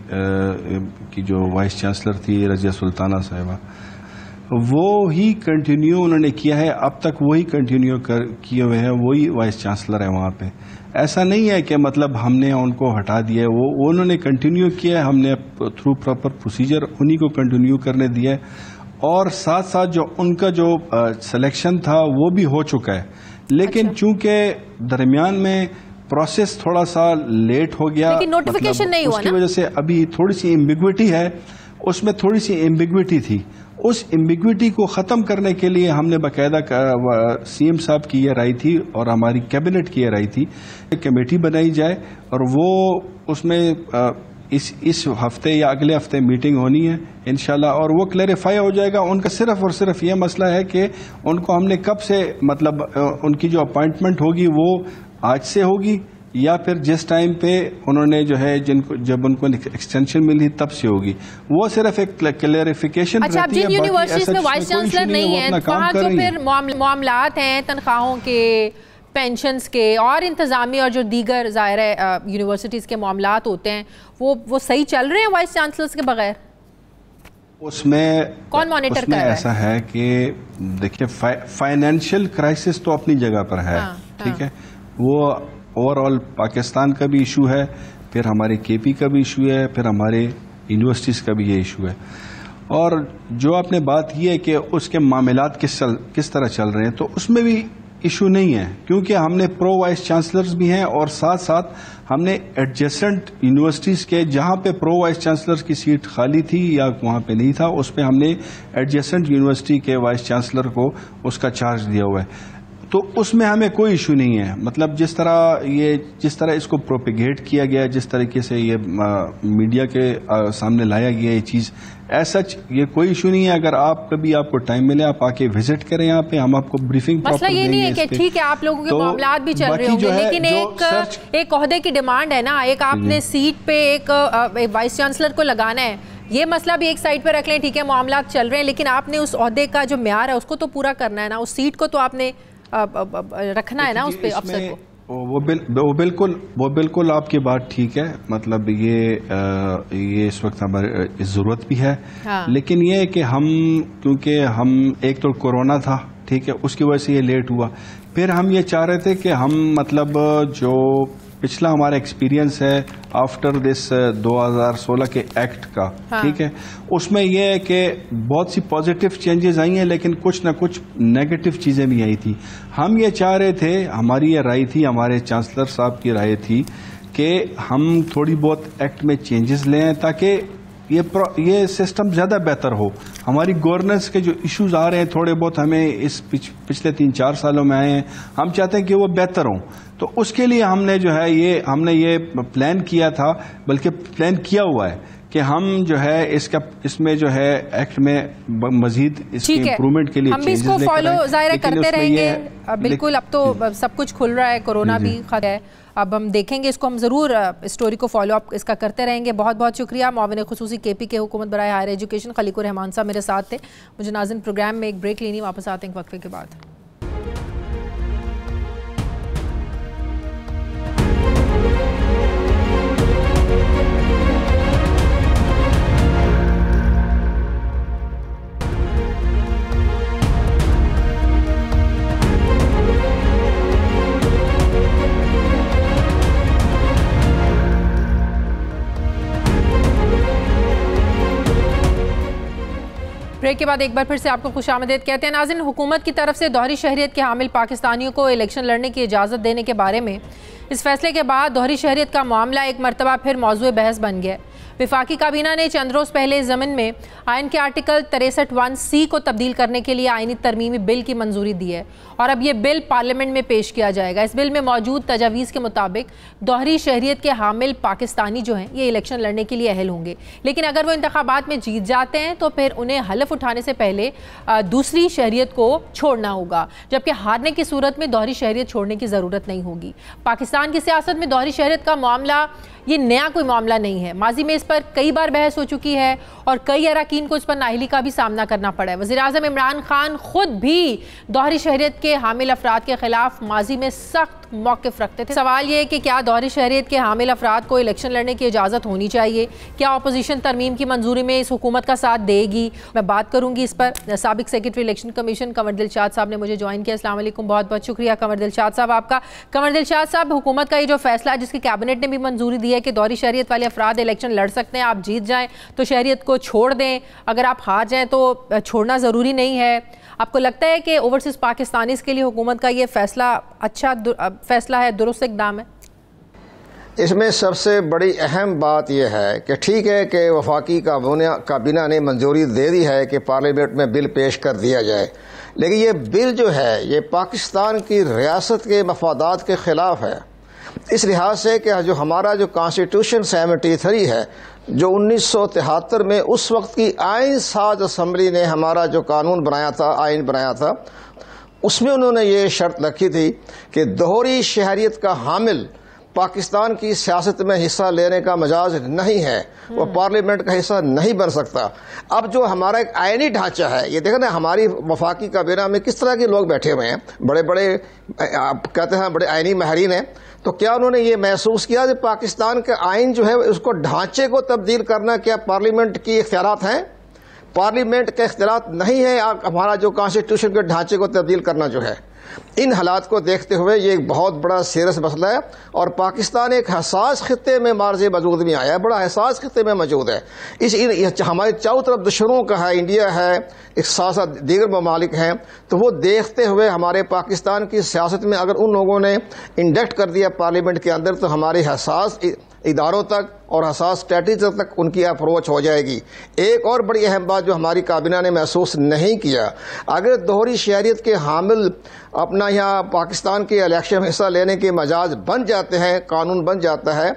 کی جو وائس چانسلر تھی رضیہ سلطانہ صاحبہ, وہ ہی کنٹینیو انہوں نے کیا ہے, اب تک وہی کنٹینیو کیے ہوئے ہیں, وہی وائس چانسلر ہے وہاں پہ. ایسا نہیں ہے کہ مطلب ہم نے ان کو ہٹا دیا ہے, وہ انہوں نے کنٹینیو کیا ہے, ہم نے تھرو پراپر پروسیجر انہی کو کنٹینیو کرنے دیا ہے, اور ساتھ ساتھ جو ان کا جو سلیکشن تھا وہ بھی ہو چکا ہے. لیکن چونکہ درمیان میں پروسیس تھوڑا سا لیٹ ہو گیا, لیکن نوٹیفیکیشن نہیں ہوا, اس کی وجہ سے ابھی تھوڑی سی ایمبیگوٹی ہے, اس میں تھوڑی سی ایمبیگوٹی تھی. اس ایمبیگوٹی کو ختم کرنے کے لیے ہم نے باقاعدہ سی ایم صاحب کی یہ رائے تھی اور ہماری کیبنٹ کی یہ رائے تھی کہ کمیٹی بنائی جائے, اور وہ اس میں اس ہفتے یا اگلے ہفتے میٹنگ ہونی ہے انشاءاللہ, اور وہ کلیریفائی ہو جائے گا. ان کا صرف اور صرف یہ مسئلہ ہے کہ ان کو ہم نے کب سے مطلب ان کی جو اپائنٹمنٹ ہوگی وہ آج سے ہوگی یا پھر جس ٹائم پہ انہوں نے جو ہے جب ان کو ایکسٹینشن ملی تب سے ہوگی, وہ صرف ایک کلیریفیکیشن رہتی ہے. اچھا, جن یونیورسٹیز میں وائس چانسلر نہیں ہیں وہاں جو پھر معاملات ہیں تنخواہوں کے, پینشنز کے اور انتظامی اور جو دیگر ظاہر ہے یونیورسٹیز کے معاملات ہوتے ہیں, وہ صحیح چل رہے ہیں وائس چانسلرز کے بغیر؟ اس میں کون مانیٹر کر رہا ہے؟ ایسا ہے کہ دیکھیں فائنینشیل کرائسس تو اپنی جگہ پر ہے, ٹھیک ہے, وہ اوور آل پاکستان کا بھی ایشو ہے, پھر ہمارے کے پی کا بھی ایشو ہے, پھر ہمارے یونیورسٹیز کا بھی یہ ایشو ہے. اور جو آپ نے بات یہ ہے کہ اس کے معاملات کس طرح چل رہے ہیں, تو اس میں بھی ایشو نہیں ہے, کیونکہ ہم نے پرو وائس چانسلرز بھی ہیں اور ساتھ ساتھ ہم نے ایڈجسٹنٹ یونیورسٹیز کے جہاں پہ پرو وائس چانسلر کی سیٹ خالی تھی یا وہاں پہ نہیں تھا, اس پہ ہم نے ایڈجسٹنٹ یونیورسٹی کے وائس چانسلر کو اس کا چارج دیا ہوا ہے. تو اس میں ہمیں کوئی ایشو نہیں ہے. مطلب جس طرح اس کو پروپیگیٹ کیا گیا, جس طریقے سے یہ میڈیا کے سامنے لایا گیا یہ چیز, ایسا یہ کوئی ایشو نہیں ہے. اگر آپ کو ٹائم ملے آپ آ کے وزٹ کریں یہاں پہ, ہم آپ کو بریفنگ مسئلہ یہ نہیں ہے کہ ٹھیک ہے آپ لوگوں کے معاملات بھی چل رہے ہوں گے, لیکن ایک عہدے کی ڈیمانڈ ہے نا, ایک آپ نے سیٹ پہ ایک وائس چانسلر کو لگانا ہے, یہ مسئلہ بھی ایک سائڈ پہ رکھ لیں, ٹھیک ہے معاملات چل رہے ہیں, لیکن آپ نے اس عہدے کا جو معیار ہے اس کو تو پورا کرنا ہے نا, اس سیٹ کو تو آپ نے رکھنا ہے نا اس پہ افسر کو. وہ بالکل آپ کی بات ٹھیک ہے. مطلب یہ اس وقت ہماری ضرورت بھی ہے, لیکن یہ ہے کہ کیونکہ ہم ایک تو کورونا تھا, ٹھیک ہے, اس کی وجہ سے یہ لیٹ ہوا. پھر ہم یہ چاہ رہے تھے کہ ہم مطلب جو پچھلا ہمارا ایکسپیرینس ہے آفٹر دس 2016 کے ایکٹ کا, ٹھیک ہے, اس میں یہ ہے کہ بہت سی پازیٹیو چینجز آئی ہیں لیکن کچھ نہ کچھ نیگیٹو چیزیں بھی آئی تھی. ہم یہ چاہ رہے تھے, ہماری یہ رائے تھی, ہمارے چانسلر صاحب کی رائے تھی کہ ہم تھوڑی بہت ایکٹ میں چینجز لیں تاکہ یہ سسٹم زیادہ بہتر ہو. ہماری گورننس کے جو ایشوز آ رہے ہیں تھوڑے بہت ہمیں اس پچھلے 3-4 سالوں میں آئے ہیں, ہم چاہتے ہیں کہ وہ بہتر ہوں. تو اس کے لیے ہم نے جو ہے یہ پلان کیا تھا, بلکہ پلان کیا ہوا ہے کہ ہم جو ہے اس میں جو ہے ایکٹ میں مزید اس کی امپرومنٹ کے لیے ہم بھی اس کو فالو ظاہر کرتے رہیں گے. بالکل, اب تو سب کچھ کھل رہا ہے, کورونا بھی خطرہ ہے, اب ہم دیکھیں گے اس کو, ہم ضرور اسٹوری کو فالو اپ اس کا کرتے رہیں گے. بہت بہت شکریہ. معاون خصوصی کے پی کے حکومت برائے ہائر ایجوکیشن خلیق الرحمان صاحب میرے ساتھ تھے. مجھے ناظرین پروگرام میں ایک بریک لینی, واپس آتے ہیں وقفے کے بعد. بریک کے بعد ایک بار پھر سے آپ کو خوش آمدید کہتے ہیں. ناظرین, حکومت کی طرف سے دوہری شہریت کے حامل پاکستانیوں کو الیکشن لڑنے کی اجازت دینے کے بارے میں اس فیصلے کے بعد دوہری شہریت کا معاملہ ایک مرتبہ پھر موضوع بحث بن گیا. وفاقی کابینہ نے چند روز پہلے ضمن میں آئین کے آرٹیکل 63(1)(c) کو تبدیل کرنے کے لیے آئینی ترمیمی بل کی منظوری دی ہے اور اب یہ بل پارلیمنٹ میں پیش کیا جائے گا۔ اس بل میں موجود تجاویز کے مطابق دوہری شہریت کے حامل پاکستانی جو ہیں یہ الیکشن لڑنے کے لیے اہل ہوں گے، لیکن اگر وہ انتخابات میں جیت جاتے ہیں تو پھر انہیں حلف اٹھانے سے پہلے دوسری شہریت کو چھوڑنا ہوگا، جبکہ ہارنے کی صورت میں دوہری شہریت چھوڑنے کی ضرورت نہیں ہوگی۔ پاکستان کی سیاست میں دوہری شہریت کا معاملہ یہ نیا کوئی معاملہ نہیں ہے، ماضی میں اس پر کئی بار بحث ہو چکی ہے اور کئی اراکین کو اس پر نااہلی کا بھی سامنا کرنا پڑا ہے۔ وزیراعظم عمران خان خود بھی دوہری شہریت کے حامل افراد کے خلاف ماضی میں سخت موقف رکھتے تھے۔ سوال یہ ہے کہ کیا دوہری شہریت کے حامل افراد کو الیکشن لڑنے کی اجازت ہونی چاہیے؟ کیا اپوزیشن ترمیم کی منظوری میں اس حکومت کا ساتھ دے گی؟ میں بات کروں گی اس پر۔ سابق secretary election commission Qamar Dilshad صاحب نے مجھے جوائن کیا۔ السلام علیکم، بہت بہت شکریہ قمر دلشاد صاحب آپ کا۔ قمر دلشاد صاحب، حکومت کا یہ جو فیصلہ ہے جس کی کیبنٹ نے بھی منظوری دی ہے کہ دوہری شہریت والے افراد الیکشن لڑ سکتے ہیں، آپ جیت جائیں تو شہریت کو چھوڑ دیں، اگر آپ ہار جائیں تو چھوڑنا ضروری نہیں ہے، آپ کو لگتا ہے کہ اوورسیز پاکستانیز کے لیے حکومت کا یہ فیصلہ اچھا فیصلہ ہے، درست اقدام ہے؟ اس میں سب سے بڑی اہم بات یہ ہے کہ ٹھیک ہے کہ وفاقی کابینہ نے منظوری دے دی ہے کہ پارلیمنٹ میں بل پیش کر دیا جائے، لیکن یہ بل جو ہے یہ پاکستان کی ریاست کے مفادات کے خلاف ہے، اس لحاظ سے کہ جو ہمارا جو کانسٹیٹیوشن 73 ہے جو 1973 میں اس وقت کی آئین ساز اسمبلی نے ہمارا جو قانون بنایا تھا، آئین بنایا تھا، اس میں انہوں نے یہ شرط رکھی تھی کہ دوہری شہریت کا حامل پاکستان کی سیاست میں حصہ لینے کا مجاز نہیں ہے، وہ پارلیمنٹ کا حصہ نہیں بن سکتا۔ اب جو ہمارا ایک آئینی ڈھانچہ ہے، یہ دیکھیں نا ہماری وفاقی کابینہ میں کس طرح کے لوگ بیٹھے ہوئے ہیں، بڑے بڑے کہتے ہیں بڑے آئینی ماہرین ہیں، تو کیا انہوں نے یہ محسوس کیا کہ پاکستان کا آئین جو ہے اس کو ڈھانچے کو تبدیل کرنا کیا پارلیمنٹ کی اختیارات ہیں؟ پارلیمنٹ کے اختیارات نہیں ہے ہمارا جو کانسٹیٹیوشن کے ڈھانچے کو تبدیل کرنا جو ہے۔ ان حالات کو دیکھتے ہوئے یہ ایک بہت بڑا سیریس مسئلہ ہے اور پاکستان ایک حساس خطے میں مارز وجود میں آیا ہے، بڑا حساس خطے میں موجود ہے۔ ہمارے چاروں طرف دشمنوں کا ہے، انڈیا ہے، ایک ساتھ دیگر ممالک ہیں، تو وہ دیکھتے ہوئے ہمارے پاکستان کی سیاست میں اگر ان لوگوں نے انڈکٹ کر دیا پارلیمنٹ کے اندر تو ہمارے حساس اداروں تک اور حساس اسٹریٹجی تک ان کی اپروچ ہو جائے گی۔ ایک اور بڑی اہم بات جو ہماری کابینہ نے محسوس نہیں کیا، اگر دوہری شہریت کے حامل اپنا یہاں پاکستان کے الیکشن میں حصہ لینے کے مجاز بن جاتے ہیں، قانون بن جاتا ہے،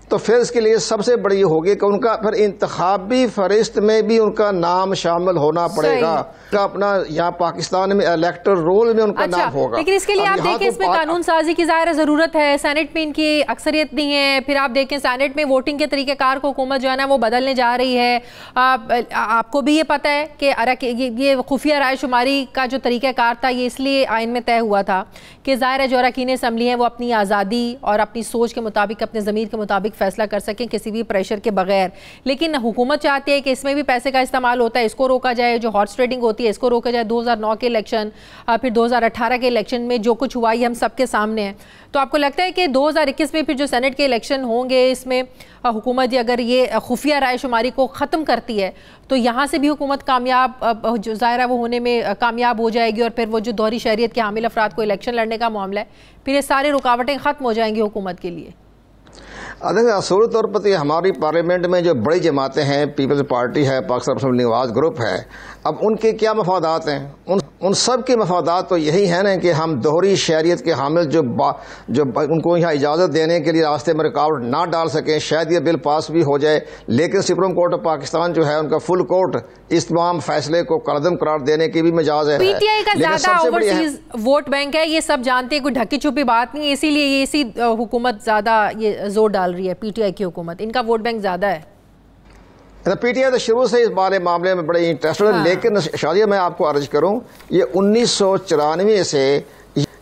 تو پھر اس کے لیے سب سے بڑی یہ ہوگی کہ ان کا پھر انتخابی فہرست میں بھی ان کا نام شامل ہونا پڑے گا، اپنا یہاں پاکستان میں الیکٹر رول میں ان کا نام ہوگا۔ لیکن اس کے لیے آپ دیکھیں اس میں قانون سازی کی ظاہر ضرورت ہے، سینٹ میں ان کی اکثریت نہیں ہے، پھر آپ دیکھیں سینٹ میں ووٹنگ کے طریقہ کار کو حکومت جو ہے نا وہ بدلنے جا رہی ہے۔ آپ کو بھی یہ پتہ ہے کہ یہ خفیہ رائے شماری کا جو طریقہ کار تھا یہ اس لیے آئین میں طے ہوا تھا کہ ظاہر ہے جو اراکین اسمبلی ہیں وہ اپنی آزادی اور اپنی سوچ کے مطابق، اپنے ضمیر کے مطابق فیصلہ کر سکیں کسی بھی پریشر کے بغیر، لیکن حکومت چاہتی ہے کہ اس میں بھی پیسے کا استعمال ہوتا ہے، اس کو روکا جائے، جو ہارس ٹریڈنگ ہوتی ہے اس کو روکا جائے۔ 2009 کے الیکشن، پھر 2018 کے الیکشن میں جو کچھ ہوا یہ ہم سب کے سامنے ہے۔ تو آپ کو لگتا ہے کہ 2021 میں پھر جو سینٹ کے الیکشن ہوں گے اس میں حکومت اگر یہ خفیہ رائے شماری کو ختم کرتی ہے تو یہاں سے بھی حکومت کامیاب جو ظاہرہ وہ ہونے میں کامیاب ہو جائے گی اور پھر وہ جو دوہری شہریت کے حامل افراد کو الیکشن لڑنے کا معاملہ ہے پھر یہ ساری رکاوٹیں ختم ہو جائیں گی حکومت کے لیے؟ دیکھیں اصولی طور پر ہماری پارلیمنٹ میں جو بڑی جماعتیں ہیں، پیپلز پارٹی ہے، پاکستان مسلم نواز گروپ ہے، اب ان کے کیا مفادات ہیں؟ ان سب کے مفادات تو یہی ہیں نا کہ ہم دوہری شہریت کے حامل جو ان کو یہاں اجازت دینے کے لیے راستے میں رکاوٹ نہ ڈال سکیں، شاید یہ بل پاس بھی ہو جائے، لیکن سپریم کورٹ آف پاکستان جو ہے ان کا فل کورٹ اس تمام فیصلے کو قلعدم قرار دینے کی بھی مجاز ہے۔ پی ٹی آئی کا زیادہ اوورسیز ووٹ بینک ہے، یہ سب جانتے ہیں، کوئی ڈھکی چھپی بات نہیں ہے، اسی لیے یہ اسی حکومت زیادہ یہ زور ڈال رہی ہے، پی ٹی آئی کی حکومت، ان کا ووٹ بینک زیادہ ہے۔ پی ٹی آئی تو شروع سے اس بارے معاملے میں بڑے انٹرسٹڈ ہے، لیکن شادیہ میں آپ کو عرض کروں یہ 1994 سے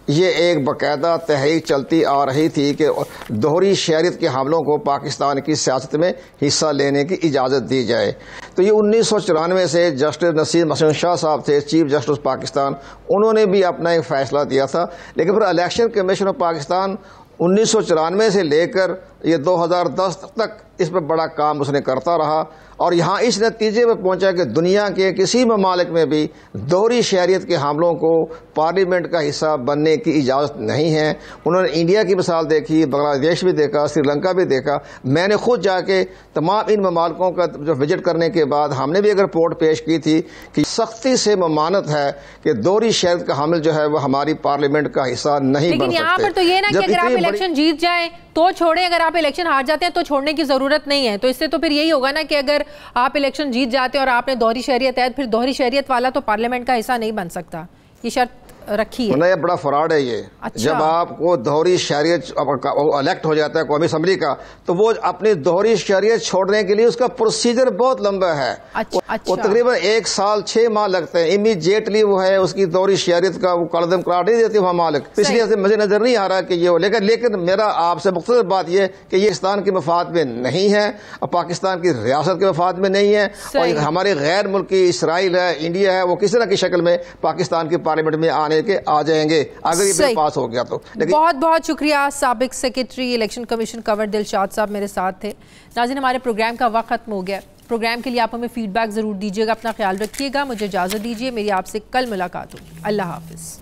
یہ ایک باقاعدہ تحریک چلتی آ رہی تھی کہ دوہری شہریت کے حاملوں کو پاکستان کی سیاست میں حصہ لینے کی اجازت دی جائے۔ تو یہ 1994 سے جسٹس نصیر محسن شاہ صاحب تھے چیف جسٹس پاکستان، انہوں نے بھی اپنا ایک فیصلہ دیا تھا، لیکن پھر الیکشن کمیشن آف پاکستان 1994 سے لے کر یہ 2010 تک اس پر بڑا کام اس نے کرتا رہا۔ اور یہاں اس نتیجے میں پہنچا کہ دنیا کے کسی ممالک میں بھی دوہری شہریت کے حاملوں کو پارلیمنٹ کا حصہ بننے کی اجازت نہیں ہے. انہوں نے انڈیا کی مثال دیکھی، بنگلہ دیش بھی دیکھا، سری لنکا بھی دیکھا. میں نے خود جا کے تمام ان ممالکوں کا جو وزٹ کرنے کے بعد ہم نے بھی ایک رپورٹ پیش کی تھی کہ سختی سے ممانعت ہے کہ دوہری شہریت کا حامل جو ہے وہ ہماری پارلیمنٹ کا حصہ نہیں بن سکتے. لیکن یہاں پر تو یہ نا کہ اگر آپ الیکشن جیت جائیں تو چھوڑیں، اگر آپ الیکشن ہار جاتے ہیں تو چھوڑنے کی ضرورت نہیں ہے. تو اس سے تو پھر یہی ہوگا نا کہ اگر آپ الیکشن جیت جاتے ہیں اور آپ نے دوہری شہریت ہے، پھر دوہری شہریت والا تو پارلیمنٹ کا حصہ نہیں بن سکتا. یہ شرط رکھی ہے. یہ بڑا فراڈ ہے یہ. جب آپ کو دوہری شہریت الیکٹ ہو جاتا ہے قومی اسمبلی کا، تو وہ اپنی دوہری شہریت چھوڑنے کے لیے اس کا پروسیجر بہت لمبا ہے. وہ تقریباً 1 سال 6 ماہ لگتے ہیں. امیڈیٹلی وہ ہے اس کی دوہری شہریت کا وہ قلم قرار نہیں دیتی وہاں مالک. اس لیے مجھے نظر نہیں آ رہا کہ یہ ہو. لیکن میرا آپ سے مختصر بات یہ کہ یہ پاکستان کے مفاد میں نہیں ہے، پاکستان کی ریاست کے مفاد میں نہیں ہے، اور ہمارے غیر ملکی اسرائیل ہے، انڈیا ہے، وہ کسی نہ کسی شکل میں پاکستان کی پارلیمنٹ میں آنے کے آ جائیں گے اگر یہ بل پاس ہو گیا تو. بہت بہت شکریہ. سابق سیکرٹری الیکشن کمیشن کنور دلشاد صاحب میرے ساتھ تھے. ناظرین، ہمارے پروگرام کا وقت ختم ہو گیا. پروگرام کے لیے آپ ہمیں فیڈ بیک ضرور دیجیے گا. اپنا خیال رکھیے گا. مجھے اجازت دیجیے. میری آپ سے کل ملاقات ہوگی. اللہ حافظ.